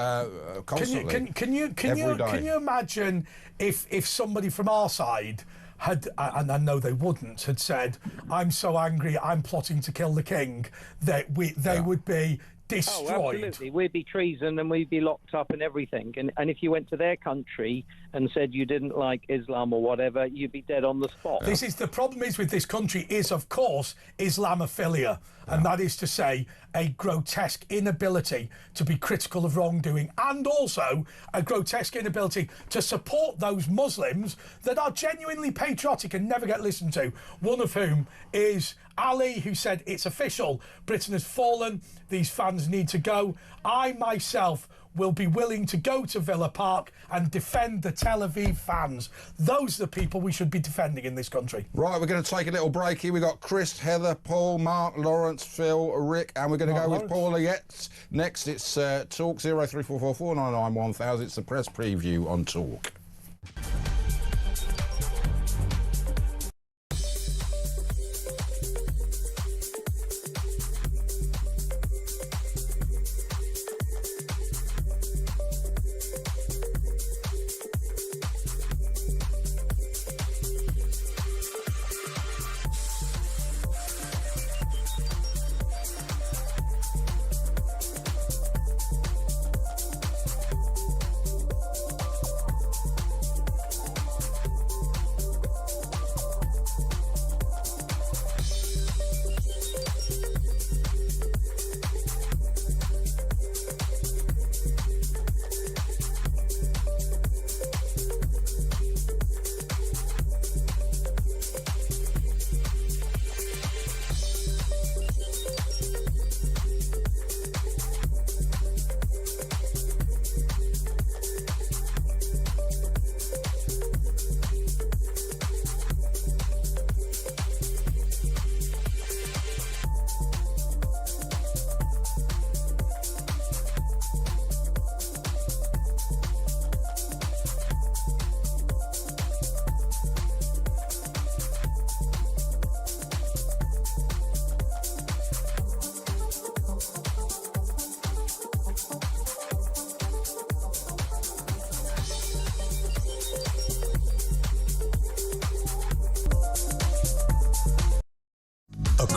constantly. Can you imagine if somebody from our side had, and I know they wouldn't, had said, "I'm so angry, I'm plotting to kill the king," that they would be destroyed. Oh, absolutely. We'd be treason and we'd be locked up and everything. And if you went to their country and said you didn't like Islam or whatever, you'd be dead on the spot. This is the problem is with this country is, of course, Islamophilia. And that is to say, a grotesque inability to be critical of wrongdoing and also a grotesque inability to support those Muslims that are genuinely patriotic and never get listened to. One of whom is Ali, who said, "It's official, Britain has fallen, these fans need to go. I myself will be willing to go to Villa Park and defend the Tel Aviv fans." Those are the people we should be defending in this country. Right, we're going to take a little break here. We've got Chris, Heather, Paul, Mark, Lawrence, Phil, Rick, and we're going to go with Paula Yates. Next, it's Talk 0344499911000. It's the press preview on Talk.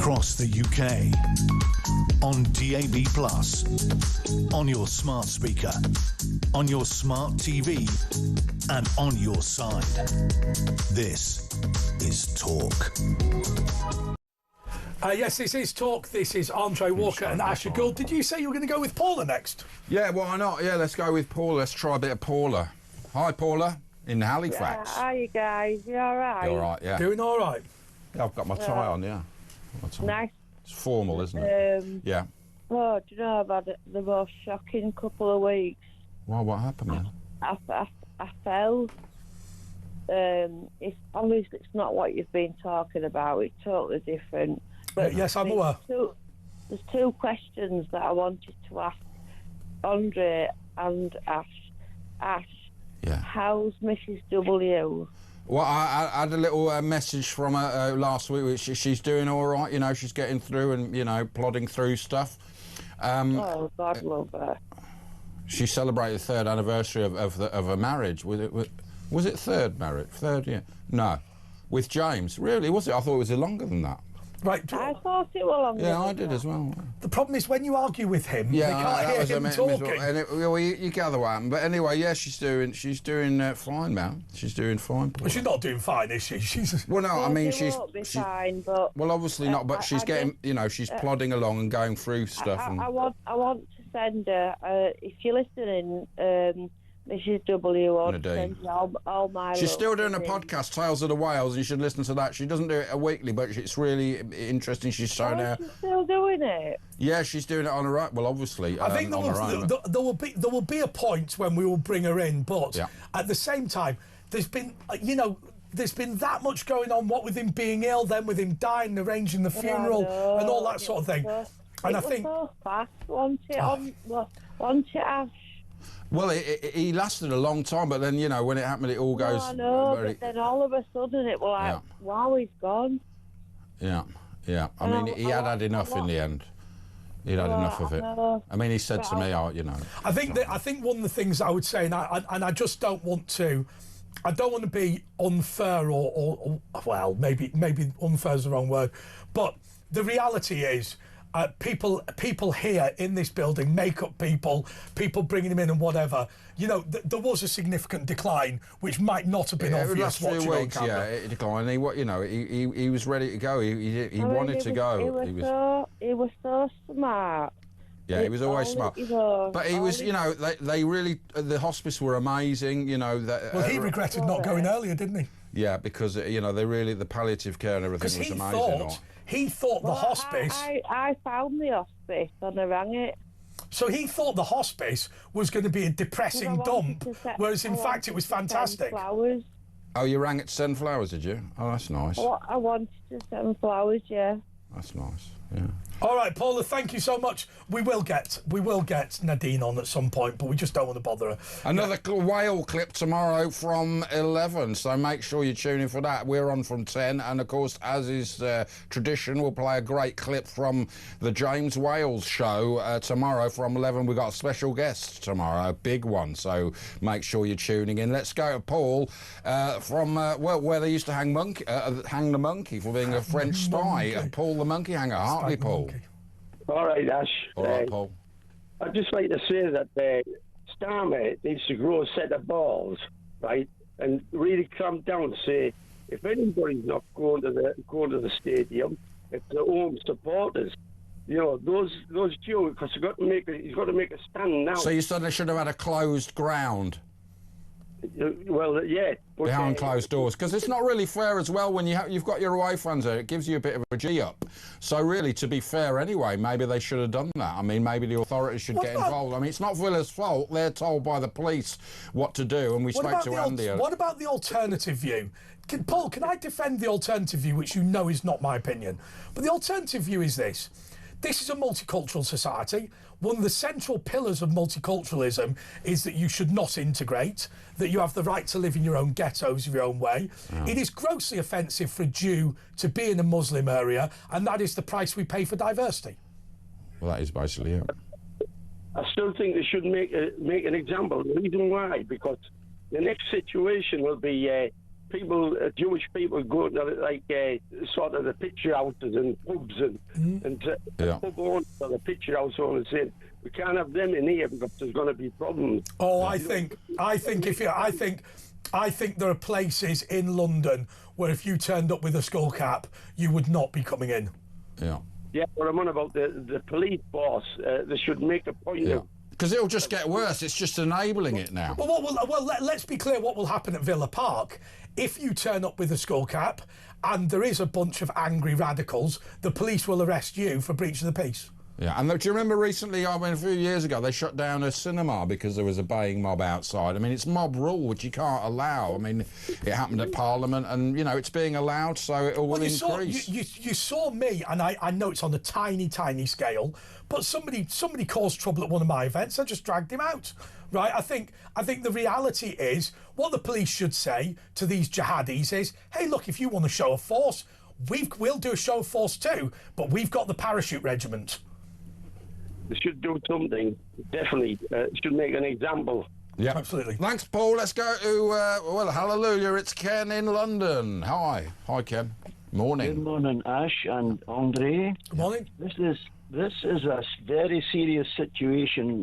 across the UK, on DAB+, on your smart speaker, on your smart TV, and on your side. This is Talk. Yes, this is Talk. This is Andre Walker and Asher Gould. Did you say you were going to go with Paula next? Yeah, why not? Yeah, let's go with Paula. Let's try a bit of Paula. Hi, Paula, in Halifax. How are you guys? You all right? You all right, yeah. Doing all right. Yeah, I've got my tie on, yeah. Nice. It's formal, isn't it? Yeah. Oh, do you know, I've had the most shocking couple of weeks. Well, what happened then? I fell. It's obviously it's not what you've been talking about. It's totally different. But yes, I'm aware. There's two questions that I wanted to ask Andre and Ash. Ash, yeah. How's Mrs. W? Well, I had a little message from her last week. She's doing all right, you know. She's getting through and, you know, plodding through stuff. Oh, God love her. She celebrated the third anniversary of her marriage. Was it third marriage? Third, yeah. No, with James. Really, was it? I thought it was longer than that. Right. I thought it was longer. Yeah, I did as well. The problem is when you argue with him, they can't hear him talking. Well, you gather what happened. But anyway, yeah, she's doing fine now. She's doing fine. Well, she's not doing fine, is she? She's. Well, no, I mean she's fine, but well, obviously not. But she's getting, you know, she's plodding along and going through stuff. I want to send her. If you're listening, Mrs. W, I want to send you all my. She's still doing a podcast, Tales of the Whales, and you should listen to that. She doesn't do it weekly, but it's really interesting. She's showing her. She's still doing it. Yeah, she's doing it on her own. Well, obviously, I think there will be a point when we will bring her in, but at the same time, there's been there's been that much going on. What with him being ill, then with him dying, arranging the funeral, and all that sort of thing. And I think so fast, wasn't it, Ash? Well, he lasted a long time, but then, you know, when it happened, it all goes... I know, but then all of a sudden it was like, wow, he's gone. Yeah. I mean, he had enough in the end. He'd had enough of it. I mean, he said to me, you know... I think one of the things I would say, and I just don't want to... I don't want to be unfair or well, maybe unfair is the wrong word, but the reality is... people here in this building, makeup people bringing them in and whatever. You know, there was a significant decline, which might not have been obvious watching on camera. Yeah, it declined. He was ready to go. He wanted to go. He was so smart. Yeah, he was always smart. But he was, you know, they really, the hospice were amazing. You know that. Well, he regretted not going earlier, didn't he? Yeah, because you know the palliative care and everything was amazing. He thought the hospice... I found the hospice and I rang it. So he thought the hospice was going to be a depressing dump, whereas in fact it was fantastic. Flowers. Oh, you rang it to send flowers, did you? Oh, that's nice. I wanted to send flowers, yeah. That's nice, yeah. All right, Paula, thank you so much. We will get Nadine on at some point, but we just don't want to bother her. Another whale clip tomorrow from 11, so make sure you tune in for that. We're on from 10, and of course, as is tradition, we'll play a great clip from the James Wales show tomorrow from 11. We've got a special guest tomorrow, a big one, so make sure you're tuning in. Let's go to Paul from where they used to hang the monkey for being a French spy. Paul the monkey hanger. Hartley, Paul. All right, Ash. All right, Paul. I'd just like to say that Starmer needs to grow a set of balls, right, and really clamp down and say, if anybody's not going to the stadium, it's the home supporters. You know, those Jews, because he's got to make a stand now. So you said they should have had a closed ground? Well, yeah. Behind closed doors, because it's not really fair as well when you've got your away fans there. It gives you a bit of a G-up. So really, to be fair anyway, maybe they should have done that. I mean, maybe the authorities should get involved. I mean, it's not Villa's fault. They're told by the police what to do, and we spoke to Andy. What about the alternative view? Paul, can I defend the alternative view, which you know is not my opinion? But the alternative view is this. This is a multicultural society. One of the central pillars of multiculturalism is that you should not integrate, that you have the right to live in your own ghettos of your own way. Oh. It is grossly offensive for a Jew to be in a Muslim area, and that is the price we pay for diversity. Well, that is basically it. I still think they should make an example. The reason why, because the next situation will be people, Jewish people, go to like sort of the picture houses and pubs and pub owners or the picture house owners saying we can't have them in here because there's going to be problems. Oh, I think there are places in London where if you turned up with a skull cap, you would not be coming in. Yeah. Yeah, but I'm on about the police boss. They should make a point of. Because it'll just get worse. It's just enabling it now. Well, let's be clear what will happen at Villa Park. If you turn up with a skull cap and there is a bunch of angry radicals, the police will arrest you for breach of the peace. Yeah, and do you remember recently, a few years ago, they shut down a cinema because there was a baying mob outside? I mean, it's mob rule, which you can't allow. I mean, it happened at Parliament, and, you know, it's being allowed, so it will increase. You saw me, and I know it's on a tiny, tiny scale, but somebody caused trouble at one of my events. I just dragged him out, right? I think the reality is, what the police should say to these jihadis is, hey, look, if you want to show a force, we'll do a show of force too, but we've got the parachute regiment. They should do something, definitely. Should make an example. Yeah, absolutely. Thanks, Paul. Let's go to, hallelujah, it's Ken in London. Hi, Ken. Morning. Good morning, Ash and Andre. Good morning. This is a very serious situation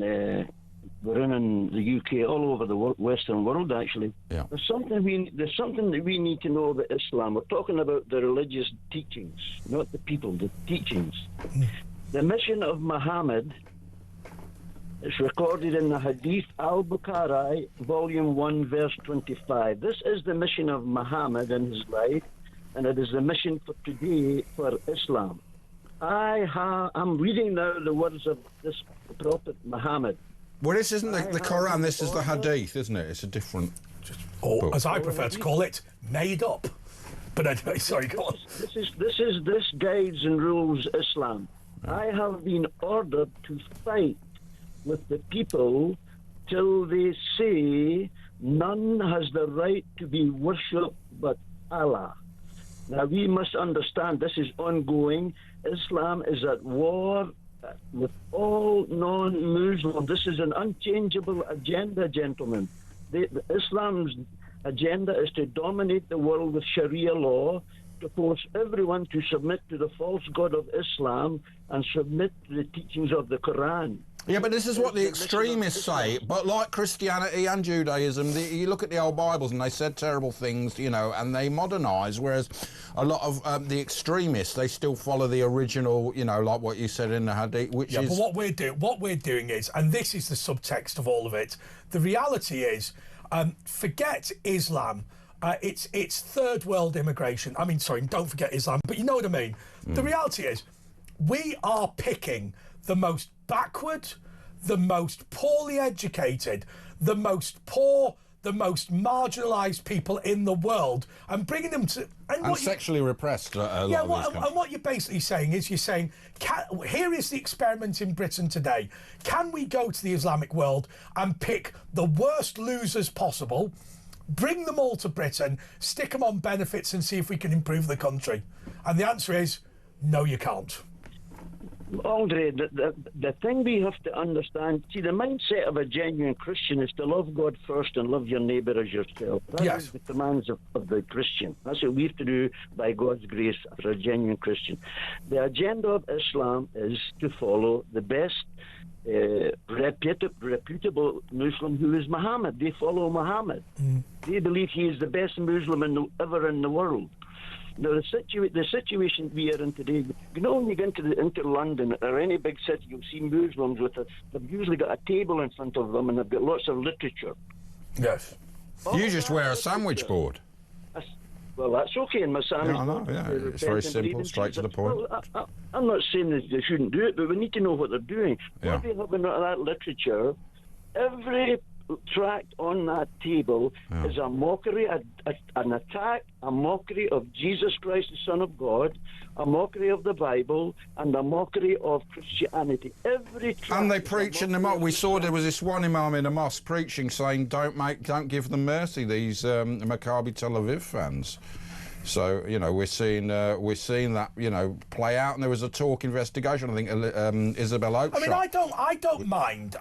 we're in the UK, all over the Western world, actually. Yeah. There's something that we need to know about Islam. We're talking about the religious teachings, not the people, the teachings. The mission of Muhammad is recorded in the Hadith al-Bukhari, Volume 1, Verse 25. This is the mission of Muhammad and his life, and it is the mission for today for Islam. I'm reading now the words of this Prophet Muhammad. Well, this isn't the Quran, this is the Hadith, isn't it? It's a different Or, as I prefer to call it, made up. But anyway, sorry, go on. This guides and rules Islam. I have been ordered to fight with the people till they say none has the right to be worshipped but Allah. Now we must understand this is ongoing. Islam is at war with all non-Muslims. This is an unchangeable agenda, gentlemen. Islam's agenda is to dominate the world with Sharia law, to force everyone to submit to the false god of Islam and submit to the teachings of the Quran. Yeah, but this is what the extremists say. But like Christianity and Judaism, you look at the old Bibles and they said terrible things, you know, and they modernise, whereas a lot of the extremists, they still follow the original, you know, like what you said in the Hadith, which is... but what we're doing is, and this is the subtext of all of it, the reality is, forget Islam. It's third world immigration. I mean, sorry, don't forget Islam, but you know what I mean. The reality is, we are picking the most backward, the most poorly educated, the most poor, the most marginalised people in the world and bringing them to... And sexually repressed. And what you're basically saying is, you're saying, here is the experiment in Britain today. Can we go to the Islamic world and pick the worst losers possible, bring them all to Britain, stick them on benefits and see if we can improve the country? And the answer is, no, you can't. Andre, the thing we have to understand, see, the mindset of a genuine Christian is to love God first and love your neighbour as yourself. That is the commands of the Christian. That's what we have to do by God's grace for a genuine Christian. The agenda of Islam is to follow the best reputable Muslim, who is Muhammad. They follow Muhammad. They believe he is the best Muslim ever in the world. Now, the situation we are in today, you know, when you get into London or any big city, you'll see Muslims they've usually got a table in front of them and they've got lots of literature. Yes. You just wear a sandwich board. Well, that's okay in my sandwich. Yeah, I know, yeah. It's very simple, straight to the point. Well, I'm not saying that they shouldn't do it, but we need to know what they're doing. Yeah. What they have in that literature, every tract on that table is a mockery, an attack, a mockery of Jesus Christ, the Son of God, a mockery of the Bible, and a mockery of Christianity. And they preach in the mosque. We saw there was this one imam in the mosque preaching, saying, "Don't give them mercy." These Maccabi Tel Aviv fans. So, you know, we're seeing that, you know, play out. And there was a talk investigation, I think, Isabel Oakeshott. I mean,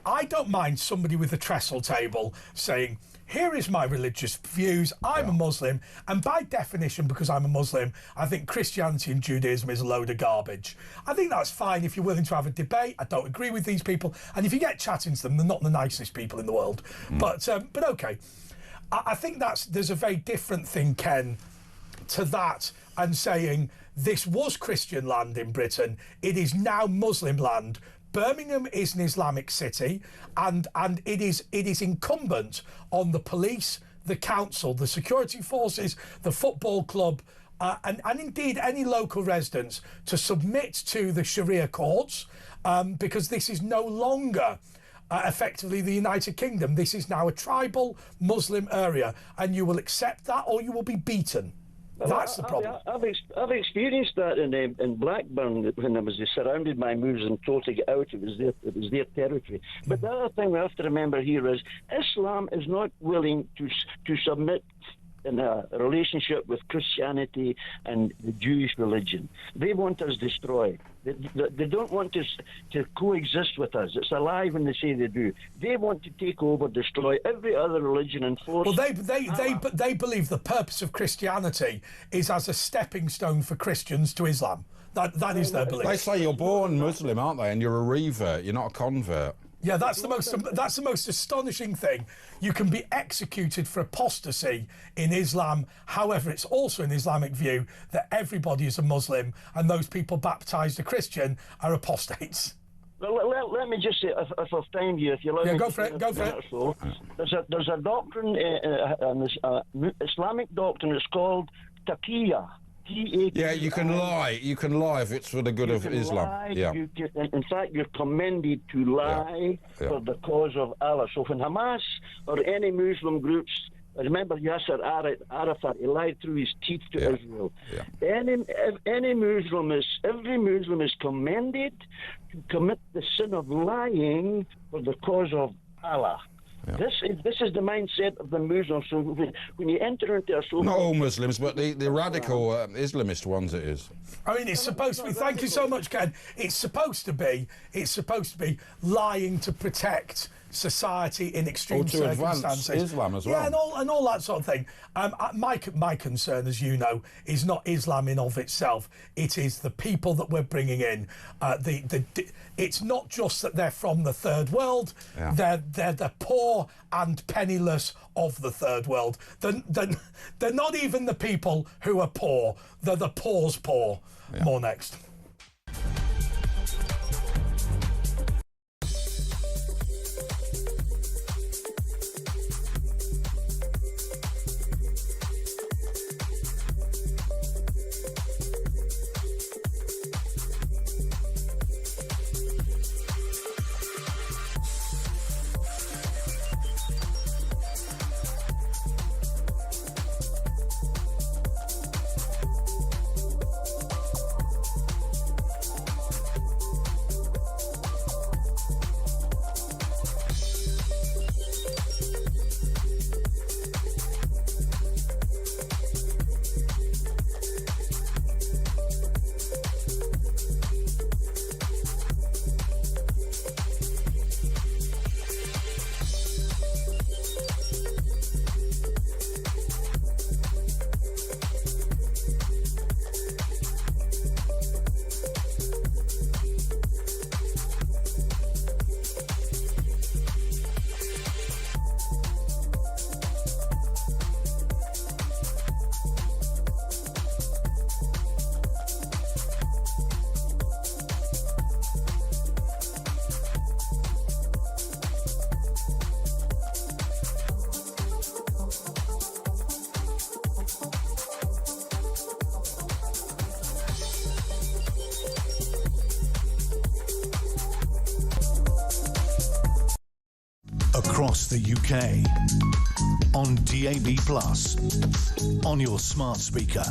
I don't mind somebody with a trestle table saying, here is my religious views, I'm a Muslim, and by definition, because I'm a Muslim, I think Christianity and Judaism is a load of garbage. I think that's fine if you're willing to have a debate. I don't agree with these people, and if you get chatting to them, they're not the nicest people in the world. But okay. I think there's a very different thing, Ken, to that and saying this was Christian land in Britain, it is now Muslim land. Birmingham is an Islamic city, and it is incumbent on the police, the council, the security forces, the football club, and indeed any local residents to submit to the Sharia courts, because this is no longer effectively the United Kingdom. This is now a tribal Muslim area, and you will accept that or you will be beaten. That's the problem. I've experienced that in Blackburn when I was surrounded by Muslims and told to get out. It was their territory. But the other thing we have to remember here is Islam is not willing to submit in a relationship with Christianity and the Jewish religion. They want us destroyed. They don't want us to coexist with us. It's a lie when they say they do. They want to take over, destroy every other religion and force. Well, they believe the purpose of Christianity is as a stepping stone for Christians to Islam. That is their belief. They say you're born Muslim, aren't they? And you're a revert. You're not a convert. Yeah, that's the most astonishing thing. You can be executed for apostasy in Islam. However, it's also an Islamic view that everybody is a Muslim, and those people baptised a Christian are apostates. Well, let me just say, if I've time you, if you allow me. Go for it. Go for it. So, there's a doctrine, Islamic doctrine. It's called taqiyya. Yeah, you can lie. You can lie if it's for the good of Islam. Lie. Yeah. In fact, you're commended to lie for the cause of Allah. So when Hamas or any Muslim groups, remember Yasser Arafat, he lied through his teeth to Israel. Every Muslim is commended to commit the sin of lying for the cause of Allah. Yeah. This is the mindset of the Muslims. So when you enter into a not all Muslims, but the radical Islamist ones, it is. I mean, it's supposed to be. Thank you so much, Ken. It's supposed to be lying to protect society in extreme circumstances. Islam as well. Yeah, and all that sort of thing. My concern, as you know, is not Islam in of itself. It is the people that we're bringing in. It's not just that they're from the third world. Yeah. They're the poor and penniless of the third world. They're not even the people who are poor. They're the poor's poor. Yeah. More next. Across the UK, on DAB+, on your smart speaker,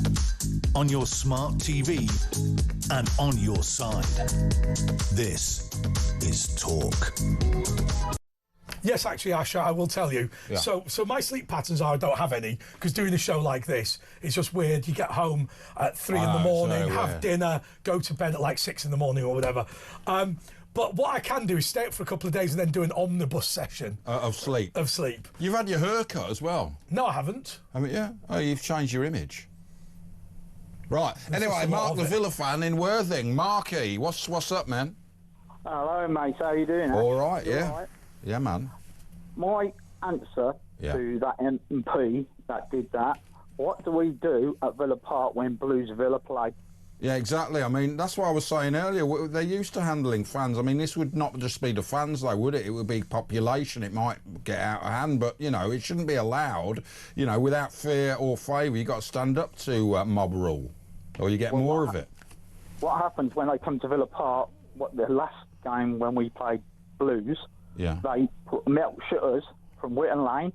on your smart TV, and on your side. This is Talk. Yes, actually, Asha, I will tell you. Yeah. So my sleep patterns are I don't have any, because doing a show like this is just weird. You get home at 3 in the morning, have dinner, go to bed at like 6 in the morning or whatever. But what I can do is stay up for a couple of days and then do an omnibus session. Of sleep? Of sleep. You've had your hair cut as well? No, I haven't. I mean, yeah. Oh, you've changed your image. Right. Anyway, Mark the Villa fan in Worthing. Marky, what's up, man? Hello, mate. How you doing? All right, yeah. All right? Yeah, man. My answer to that MP that did that, what do we do at Villa Park when Blues Villa play? Yeah, exactly. I mean, that's what I was saying earlier. They're used to handling fans. I mean, this would not just be the fans, though, would it? It would be population. It might get out of hand, but, you know, it shouldn't be allowed, you know, without fear or favour. You've got to stand up to mob rule, or you get more of it. What happens when they come to Villa Park, the last game when we played Blues, they put metal shutters from Whitton Lane,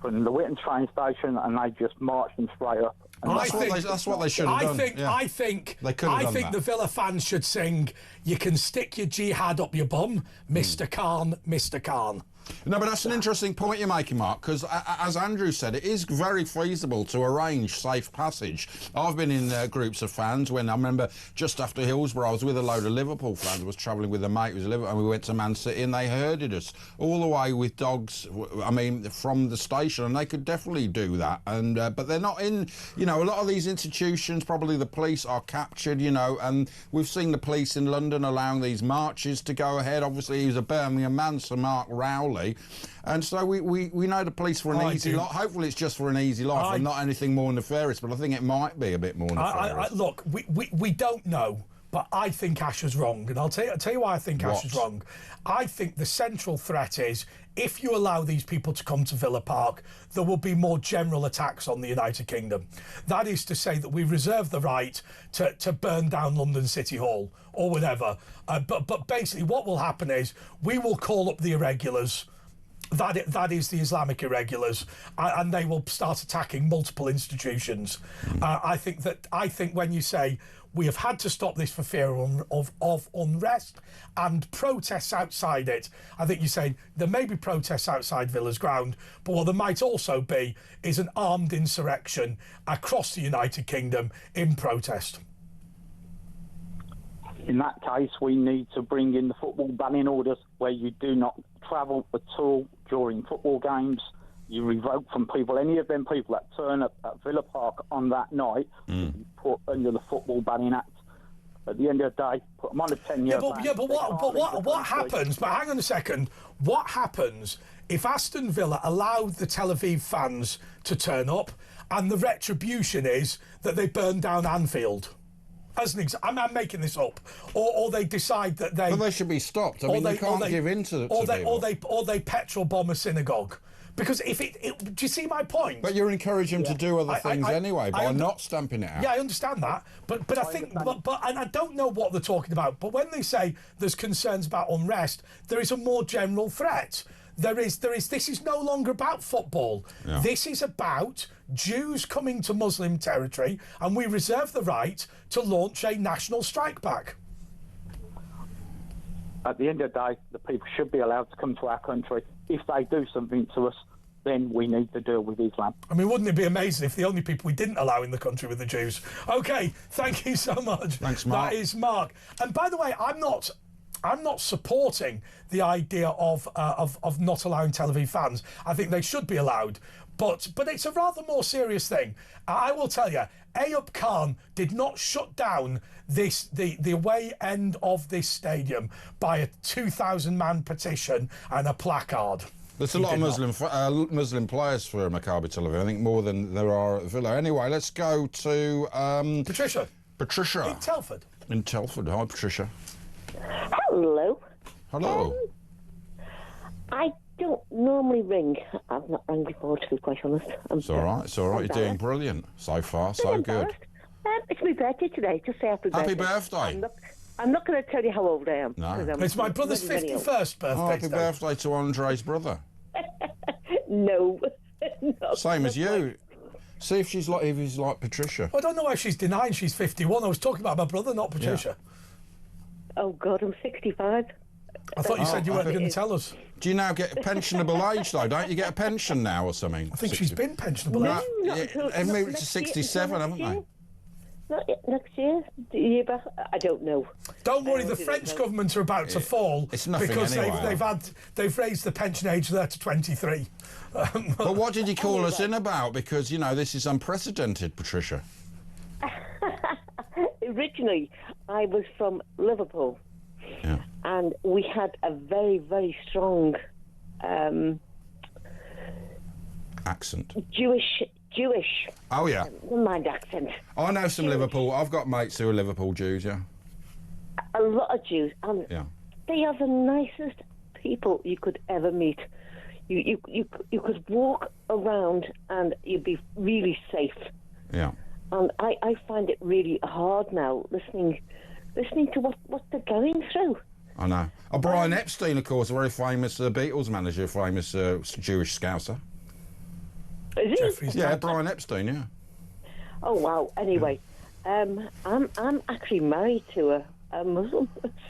from the Whitton train station, and they just marched them straight up. That's what they should have done. I think the Villa fans should sing, "You can stick your jihad up your bum, Mr. Khan, Mr. Khan." No, but that's an interesting point you're making, Mark, because as Andrew said, it is very feasible to arrange safe passage. I've been in groups of fans when I remember just after Hillsborough, I was with a load of Liverpool fans. I was travelling with a mate who was a Liverpool, and we went to Man City, and they herded us all the way with dogs. I mean, from the station, and they could definitely do that. And but they're not in. You know, a lot of these institutions, probably the police, are captured. You know, and we've seen the police in London allowing these marches to go ahead. Obviously, he was a Birmingham man, Sir Mark Rowley. And so we know the police for an easy life. Hopefully it's just for an easy life and not anything more nefarious, but I think it might be a bit more nefarious. Look, we don't know, but I think Asher's wrong, and I'll tell you why I think Asher's wrong. I think the central threat is, if you allow these people to come to Villa Park, there will be more general attacks on the United Kingdom. That is to say that we reserve the right to burn down London City Hall or whatever. But basically what will happen is we will call up the irregulars. That is the Islamic irregulars, and they will start attacking multiple institutions. I think when you say we have had to stop this for fear of unrest and protests outside it, I think you're saying there may be protests outside Villa's ground, but what there might also be is an armed insurrection across the United Kingdom in protest. In that case, we need to bring in the football banning orders where you do not travel at all during football games. You revoke from people, any of them people that turn up at Villa Park on that night, you put under the Football Banning Act. At the end of the day, put them on a 10-year ban. But what happens, but hang on a second, what happens if Aston Villa allowed the Tel Aviv fans to turn up and the retribution is that they burn down Anfield? As an example, I'm making this up, or they decide that they. Well, they should be stopped. I mean, you can't give in to or they petrol bomb a synagogue, because if do you see my point? But you're encouraging them to do other things anyway by not stamping it out. Yeah, I understand that, but I think, and I don't know what they're talking about. But when they say there's concerns about unrest, there is a more general threat. There is. This is no longer about football. Yeah. This is about Jews coming to Muslim territory, and we reserve the right to launch a national strike back. At the end of the day, the people should be allowed to come to our country. If they do something to us, then we need to deal with Islam. I mean, wouldn't it be amazing if the only people we didn't allow in the country were the Jews? OK, thank you so much. Thanks, Mark. That is Mark. And by the way, I'm not supporting the idea of not allowing Tel Aviv fans. I think they should be allowed. But it's a rather more serious thing. I will tell you, Ayub Khan did not shut down the away end of this stadium by a 2,000-man petition and a placard. There's a lot of Muslim players for Maccabi Tel Aviv. I think more than there are at Villa. Anyway, let's go to Patricia. Patricia in Telford. In Telford. Hi, Patricia. Hello. Hello. I don't normally ring. I've not rang before, to be quite honest. It's all right. It's all right. You're doing brilliant so far. So good. It's my birthday today. Just say happy birthday. Happy birthday. I'm not going to tell you how old I am. No. It's my brother's 51st birthday. Oh, happy birthday to Andre's brother. No. Same as you. See if he's like Patricia. I don't know why she's denying she's 51. I was talking about my brother, not Patricia. Yeah. Oh, God, I'm 65. I thought you said you weren't going to tell us. Do you now get a pensionable age, though? Don't you get a pension now or something? I think she's been pensionable. No, They've moved to 67, haven't they? Not next year, the year back. I don't know. Don't worry, the French government are about to fall it's nothing because anyway. they've raised the pension age there to 23. But what did you call us in about? Because, you know, this is unprecedented, Patricia. Originally, I was from Liverpool, and we had a very, very strong accent. Jewish. Oh yeah. Never mind accent. I know some Liverpool. I've got mates who are Liverpool Jews. Yeah. A lot of Jews, and they are the nicest people you could ever meet. You could walk around and you'd be really safe. Yeah. And I find it really hard now listening to what they're going through. I know. Brian Epstein, of course, a very famous Beatles manager, famous Jewish Scouser. Is he? Yeah, Brian Epstein, yeah. Oh, wow. Anyway, I'm actually married to a Muslim.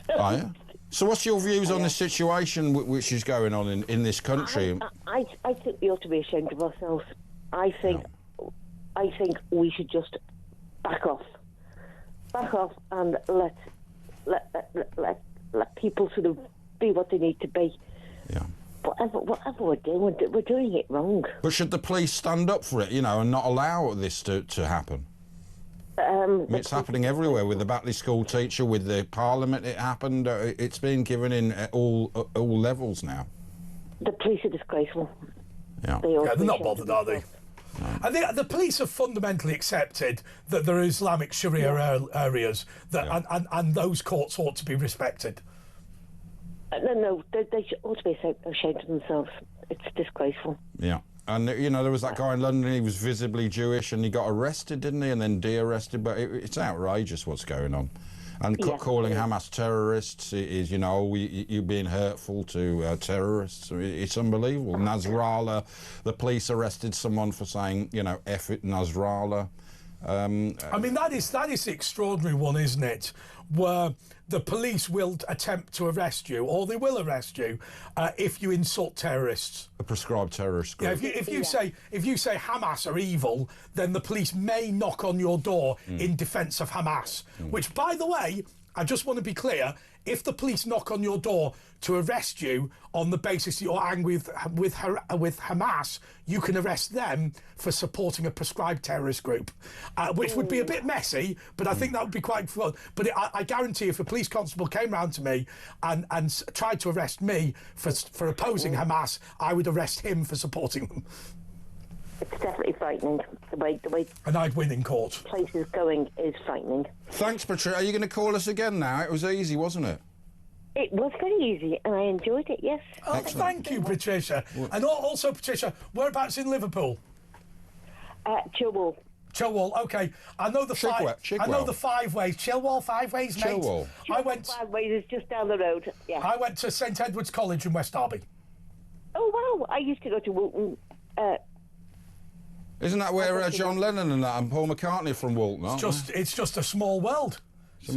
Oh, yeah? So what's your views on the situation which is going on in this country? I think we ought to be ashamed of ourselves. I think we should just back off and let people sort of be what they need to be. Yeah. Whatever we're doing it wrong. But should the police stand up for it, you know, and not allow this to happen? It's happening everywhere with the Batley school teacher, with the Parliament. It happened. It's being given in at all levels now. The police are disgraceful. Yeah, they're not bothered, are they? And the police have fundamentally accepted that there are Islamic Sharia areas that, and those courts ought to be respected. No, they ought to be ashamed of themselves. It's disgraceful. Yeah. And, you know, there was that guy in London, he was visibly Jewish and he got arrested, didn't he? And then de-arrested. But it's outrageous what's going on. And calling Hamas terrorists is, you know, you being hurtful to terrorists. It's unbelievable. Nasrallah, the police arrested someone for saying, you know, F it, Nasrallah. I mean, that is the extraordinary one, isn't it? Where the police will attempt to arrest you, or they will arrest you, if you insult terrorists. A prescribed terrorist group. Yeah, if you say Hamas are evil, then the police may knock on your door in defence of Hamas. Which, by the way, I just want to be clear: if the police knock on your door to arrest you on the basis that you're angry with Hamas, you can arrest them for supporting a prescribed terrorist group, which would be a bit messy, but I think that would be quite fun. But I guarantee if a police constable came round to me and tried to arrest me for opposing Hamas, I would arrest him for supporting them. It's definitely frightening. The way and I'd win in court. Place is going is frightening. Thanks, Patricia. Are you going to call us again now? It was easy, wasn't it? It was very easy, and I enjoyed it. Yes. Oh, thank you, Patricia. And also, Patricia, whereabouts in Liverpool? Chilwell. Chilwell. Okay. I know the Chigwell. I know the 5 ways. Chilwell 5 ways, mate. Chilwell. I went 5 ways is just down the road. Yeah. I went to St Edward's College in West Derby. Oh wow! I used to go to Woolton. Isn't that where John Lennon and Paul McCartney are from Woolton? It's just a small world. You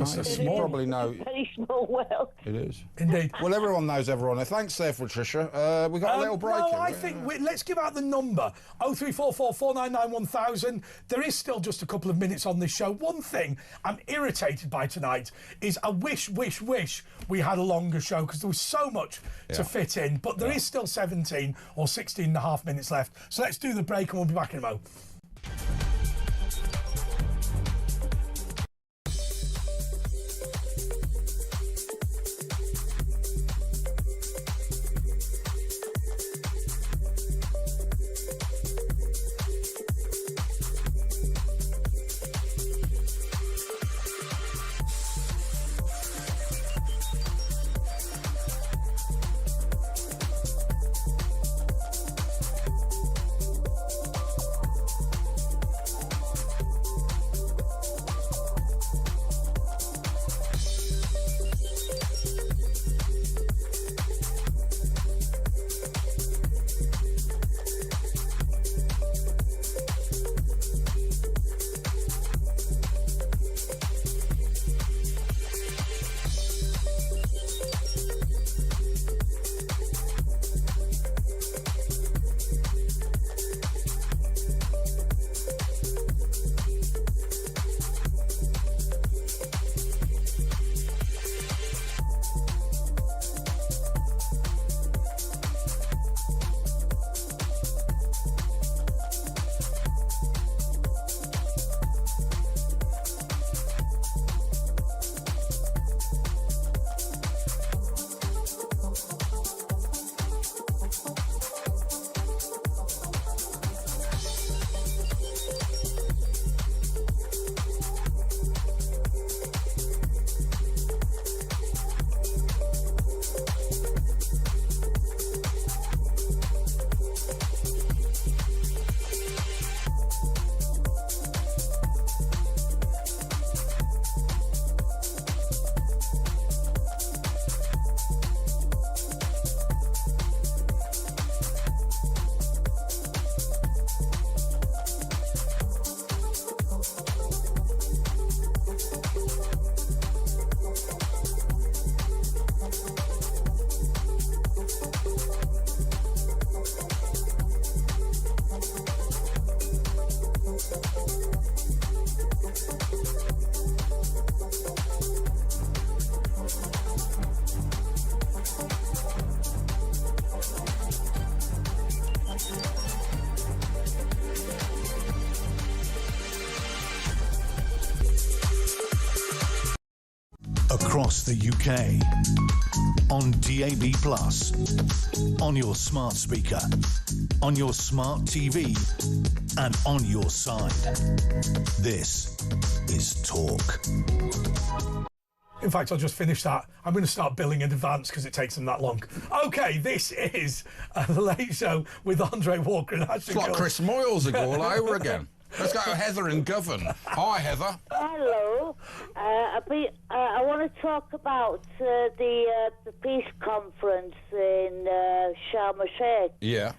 probably know. Very small world. It is. Indeed. Well, everyone knows everyone. Thanks there, Patricia. We got a little break. No, I think let's give out the number 0344 499 1000. There is still just a couple of minutes on this show. One thing I'm irritated by tonight is I wish we had a longer show because there was so much to fit in. But there is still 17 or 16 and a half minutes left. So let's do the break and we'll be back in a moment. across the UK. On DAB+, on your smart speaker, on your smart TV, and on your side. This is Talk. In fact, I'll just finish that. I'm going to start billing in advance because it takes them that long. OK, this is The Late Show with Andre Walker and Ashley It's like Gould. Chris Moyles all over again. Let's go to Heather in Govan. Hi, Heather. Hello. I want to talk about the peace conference in Sharm el-Sheikh. Yeah.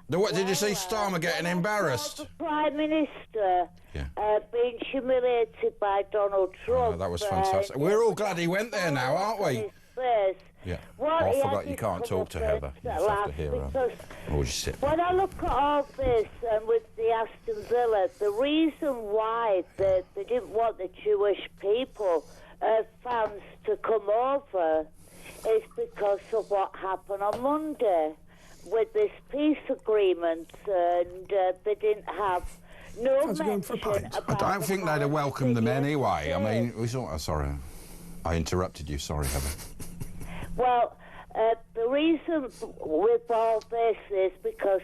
What, did you see Starmer getting embarrassed? The Prime Minister being humiliated by Donald Trump. Oh, that was fantastic. We're all glad he went there now, aren't we? Yeah. Well, I forgot you can't talk to Heather. You just have to hear her. Or just sit When I look at all this and with the Aston Villa, the reason why they didn't want the Jewish people, fans, to come over is because of what happened on Monday with this peace agreement, and they didn't have no mention about I don't think they'd have welcomed them anyway. I mean, we saw. Sorry, I interrupted you. Sorry, Heather. Well, the reason with all this is because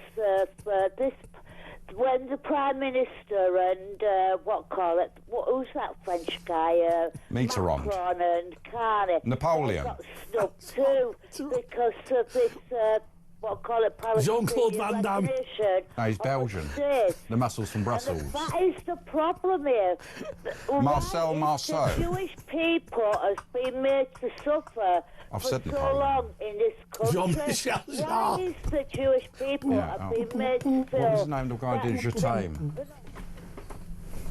when the Prime Minister and who's that French guy? Mitterrand. Macron and Carney. Napoleon. Got snubbed too because of this. Jean-Claude Van Damme. No, he's Belgian. The muscles from Brussels. And that is the problem here. Marcel Marceau. The Jewish people has been made to suffer I've for said so Napoleon. long in this country. Jean-Michel Why is the Jewish people have been made to feel... What was the name of the guy who did your time?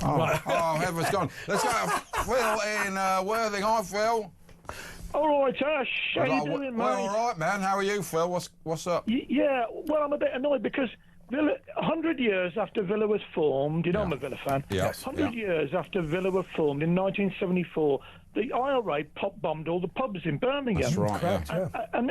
Oh, Heather's gone. Let's go to Phil in Worthing. Hi, Phil. All right, Ash. How you doing, mate? Well, all right, man. How are you, Phil? What's up? Yeah, well, I'm a bit annoyed because Villa, 100 years after Villa was formed, you know I'm a Villa fan. Yeah. 100 years after Villa was formed in 1974, the IRA pop-bombed all the pubs in Birmingham. That's right, Correct, yeah. And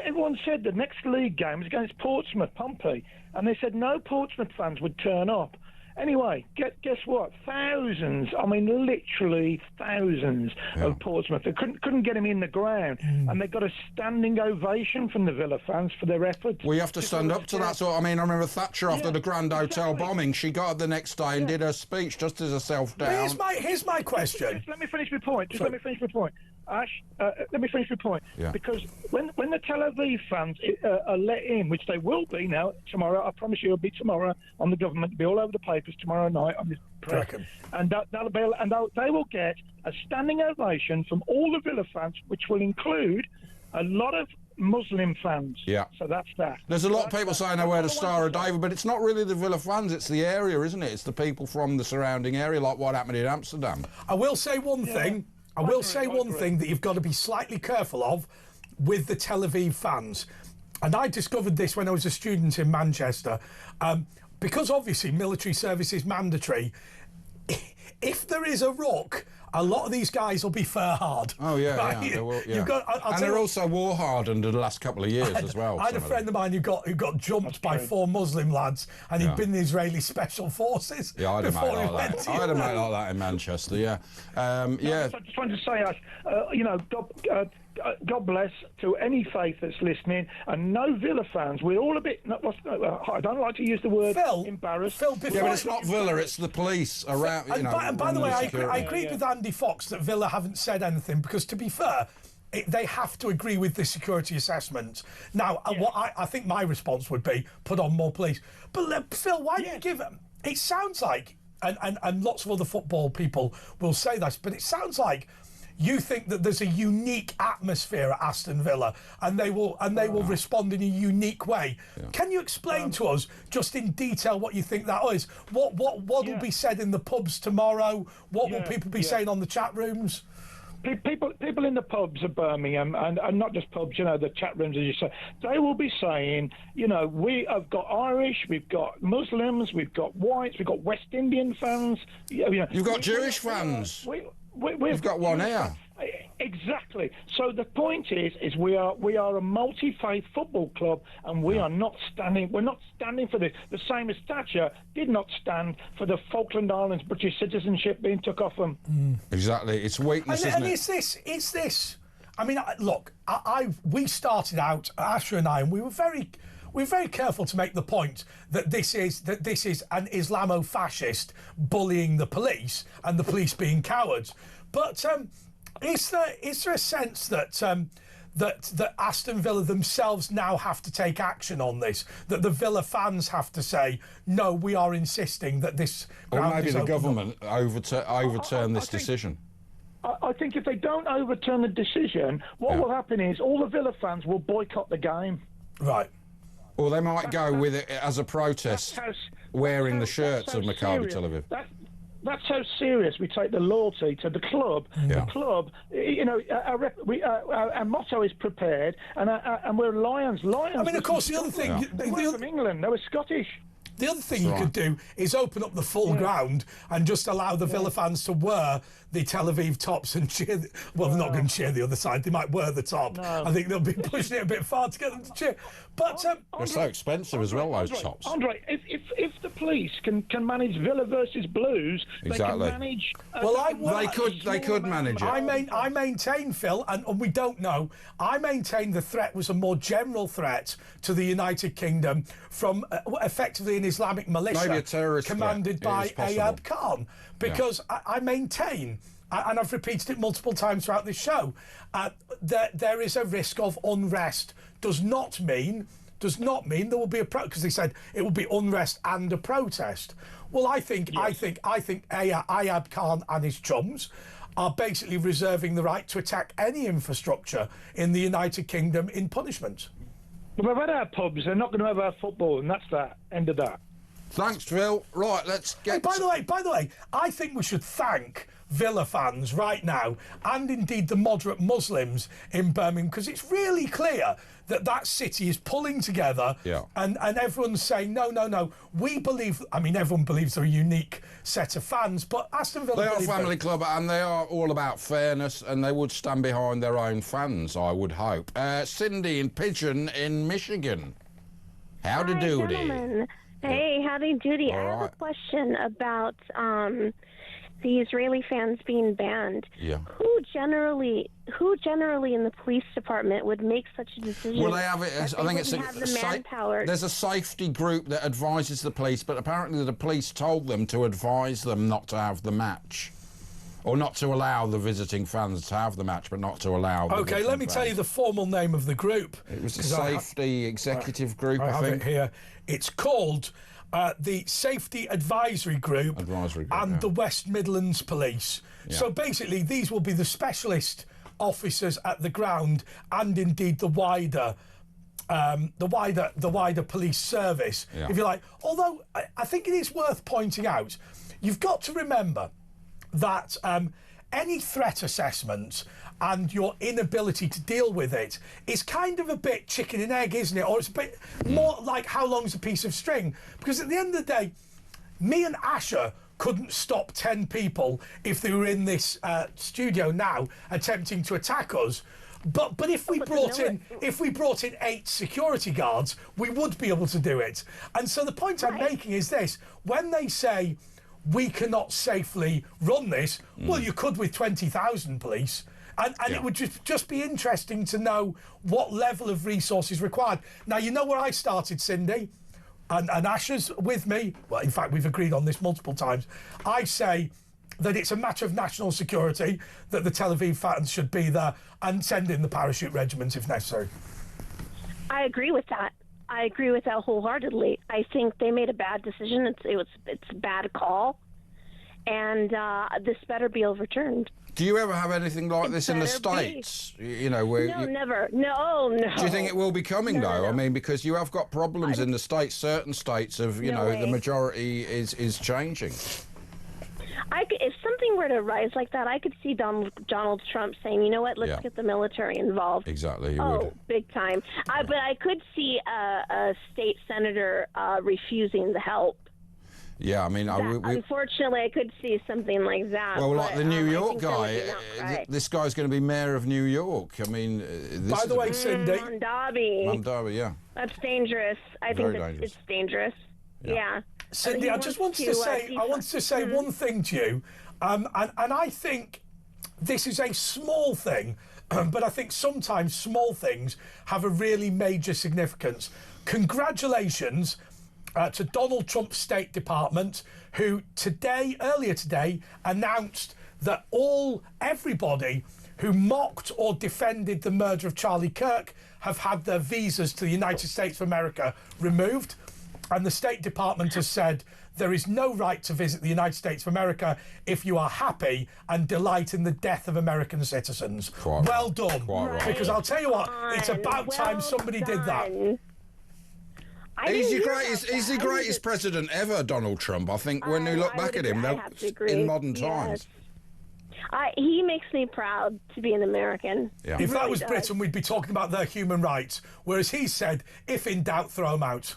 everyone said the next league game was against Portsmouth, Pompey, and they said no Portsmouth fans would turn up. Anyway, guess what? Thousands, I mean literally thousands of Portsmouth. They couldn't get him in the ground, and they got a standing ovation from the Villa fans for their efforts. We have to stand up to that. So, I mean, I remember Thatcher after the Grand Hotel bombing, she got up the next day and did her speech just as herself down. Here's my question. Let me finish my point. Let me finish my point. Ash, let me finish my point. Yeah. Because when the Tel Aviv fans are let in, which they will be now tomorrow, I promise you it'll be tomorrow on the government, it'll be all over the papers tomorrow night on this press, and they will get a standing ovation from all the Villa fans, which will include a lot of Muslim fans. Yeah. So that's that. There's a lot of people saying they wear the Star of David, but it's not really the Villa fans, it's the area, isn't it? It's the people from the surrounding area, like what happened in Amsterdam. I will say one thing. I will say one thing that you've got to be slightly careful of with the Tel Aviv fans. And I discovered this when I was a student in Manchester. Because obviously military service is mandatory, if there is a ruck, a lot of these guys will be fair hard. Oh, yeah, right? yeah. They will, yeah. You've got, and they're also war hardened in the last couple of years as well. I had a friend of mine who got jumped by 4 Muslim lads, and he'd been in the Israeli Special Forces. Yeah, I had a mate before he like went that. to I had a mate Europe. like that in Manchester, yeah. I just wanted to say, Ash, God bless to any faith that's listening, and no Villa fans. We're all a bit. I don't like to use the word embarrassed. Phil, Yeah, but it's not Villa, it's the police around. And by the way, I agreed with Andy Fox that Villa haven't said anything because, to be fair, they have to agree with the security assessment. Now, what I think my response would be put on more police. But Phil, why do you give them? It sounds like, and lots of other football people will say this, but it sounds like you think that there's a unique atmosphere at Aston Villa, and they will respond in a unique way. Yeah. Can you explain to us, just in detail, what you think that is? What will be said in the pubs tomorrow? What will people be saying on the chat rooms? People in the pubs of Birmingham, and not just pubs, the chat rooms, as you say, they will be saying, we have got Irish, we've got Muslims, we've got whites, we've got West Indian fans. You've got Jewish fans. We've got one here. Exactly. So the point is we are a multi-faith football club, and we are not standing. We're not standing for this. The same as Thatcher did not stand for the Falkland Islands British citizenship being took off them. Exactly. It's weakness, isn't it? It's this. I mean, look, we started out, Asher and I, and we were very careful to make the point that this is an Islamo-fascist bullying the police and the police being cowards. But is there a sense that that Aston Villa themselves now have to take action on this? That the Villa fans have to say, no, we are insisting that this. Or maybe the government overturn this decision. I think if they don't overturn the decision, what will happen is all the Villa fans will boycott the game. Right. Or they might go with it as a protest, wearing the shirts of Maccabi Tel Aviv. That's how serious we take the loyalty to the club. Yeah. The club, you know, our motto is prepared, and we're Lions. I mean, of course, the other thing... They were from England, they were Scottish. The other thing you could do is open up the full ground and just allow the Villa fans to wear the Tel Aviv tops and cheer. Well, they're not going to cheer the other side. They might wear the top. No. I think they'll be pushing it a bit far to get them to cheer. But they're so expensive as well, those tops. Andre, if the police can manage Villa versus Blues, Exactly. they can manage. They could manage it. I maintain, Phil, and we don't know. I maintain the threat was a more general threat to the United Kingdom from effectively an Islamic militia, maybe a terrorist commanded by Ayub Khan, because I maintain, and I've repeated it multiple times throughout this show, that there is a risk of unrest. Does not mean there will be a because they said it will be unrest and a protest. Well, I think Ayub Khan and his chums are basically reserving the right to attack any infrastructure in the United Kingdom in punishment. Well, we've had our pubs. They're not going to have our football, and that's that. End of that. Thanks, Phil. Right, let's get... Hey, by the way, I think we should thank Villa fans right now, and indeed the moderate Muslims in Birmingham, because it's really clear that city is pulling together, and everyone's saying, no, we believe... I mean, everyone believes they're a unique set of fans, but Aston Villa... They are a family club, and they are all about fairness, and they would stand behind their own fans, I would hope. Cindy in Pigeon in Michigan. Howdy doody. Gentlemen. Hey, howdy doody. I have a question about the Israeli fans being banned. Yeah. Who generally in the police department would make such a decision? Well, they have it. I think it's the manpower. There's a safety group that advises the police, but apparently the police told them to advise them not to have the match. Or not to allow the visiting fans to have the match, but not to allow... OK, let me tell you the formal name of the group. It was the Safety Executive Group, I think. have it here. It's called the Safety Advisory Group and the West Midlands Police. Yeah. So basically, these will be the specialist officers at the ground and indeed the wider police service, if you like. Although I think it is worth pointing out, you've got to remember that any threat assessment and your inability to deal with it is kind of a bit chicken and egg, isn't it? Or it's a bit more like how long's a piece of string? Because at the end of the day, me and Asher couldn't stop 10 people if they were in this studio now attempting to attack us. But if we brought in 8 security guards, we would be able to do it. And so the point I'm making is this: when they say we cannot safely run this, well, you could with 20,000 police. And it would just be interesting to know what level of resources required. Now, you know where I started, Cindy, and Asher's with me. Well, in fact, we've agreed on this multiple times. I say that it's a matter of national security, that the Tel Aviv fans should be there and send in the parachute regiments if necessary. I agree with that. I agree with that wholeheartedly. I think they made a bad decision. It's a bad call, and this better be overturned. Do you ever have anything like this in the States? You know, where never. No. Do you think it will be coming though? No. I mean, because you have got problems in the States. Certain states of the majority is changing. If something were to rise like that, I could see Donald Trump saying, "You know what? Let's get the military involved." Exactly. Big time. But I could see a state senator refusing the help. Yeah, I mean, unfortunately, I could see something like that. well, like the New York guy, right. this guy's going to be mayor of New York. I mean, by the way, Cindy, Mondavi, yeah, that's dangerous. I think it's dangerous. Yeah. Cindy, I just wanted to say, one thing to you, and I think this is a small thing, but I think sometimes small things have a really major significance. Congratulations to Donald Trump's State Department, who earlier today, announced that everybody who mocked or defended the murder of Charlie Kirk have had their visas to the United States of America removed. And the State Department has said there is no right to visit the United States of America if you are happy and delight in the death of American citizens. Well done. Because I'll tell you what, it's about time somebody did that. He's the greatest president ever, Donald Trump. I think when you look back at him, in modern times. He makes me proud to be an American. Yeah. If that was Britain, we'd be talking about their human rights. Whereas he said, if in doubt, throw them out.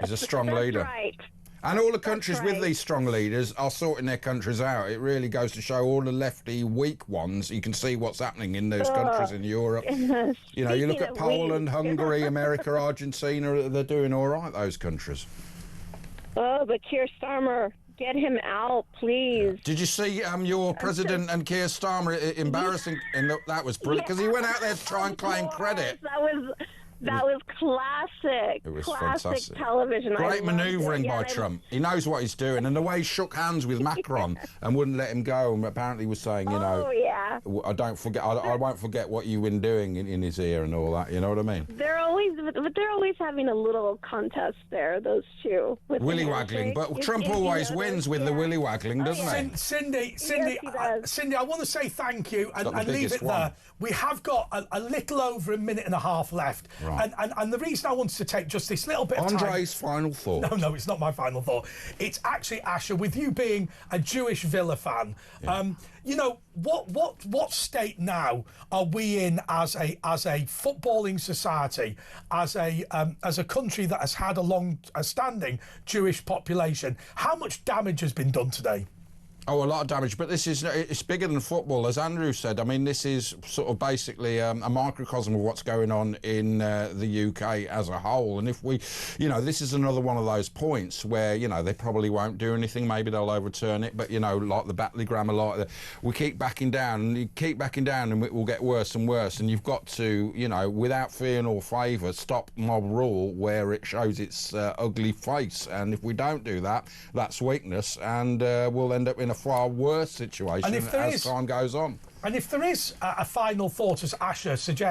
He's a strong leader. Right. And all the countries with these strong leaders are sorting their countries out. It really goes to show all the lefty weak ones. You can see what's happening in those countries in Europe. You know, you look at Poland, Hungary, America, Argentina, they're doing all right, those countries. Oh, but Keir Starmer, get him out, please. Did you see your president and Keir Starmer embarrassing? And that was brilliant, because he went out there to try and claim credit. That was classic. It was classic fantastic. Television. Great manoeuvring by Trump. He knows what he's doing, and the way he shook hands with Macron and wouldn't let him go, and apparently was saying, you know, I won't forget what you've been doing in his ear and all that. You know what I mean? They're always having a little contest there, those two. Willy waggling, but Trump always wins with the willy waggling, doesn't he? Cindy, I want to say thank you and leave it there. We have got a little over a minute and a half left. Right. And the reason I wanted to take just this little bit of time... Andre's final thought. No, it's not my final thought. It's actually, Asher, with you being a Jewish Villa fan, you know, what state now are we in as a footballing society, as a country that has had a standing Jewish population? How much damage has been done today? Oh, a lot of damage, but it's bigger than football, as Andrew said. I mean, this is sort of basically a microcosm of what's going on in the UK as a whole. And if we, you know, this is another one of those points where, you know, they probably won't do anything. Maybe they'll overturn it, but, you know, like the Batley Grammar, we keep backing down, and you keep backing down, and it will get worse and worse. And you've got to, you know, without fear nor favour, stop mob rule where it shows its ugly face. And if we don't do that, that's weakness, and we'll end up in a far worse situation as time goes on. And if there is a final thought, as Asher suggests,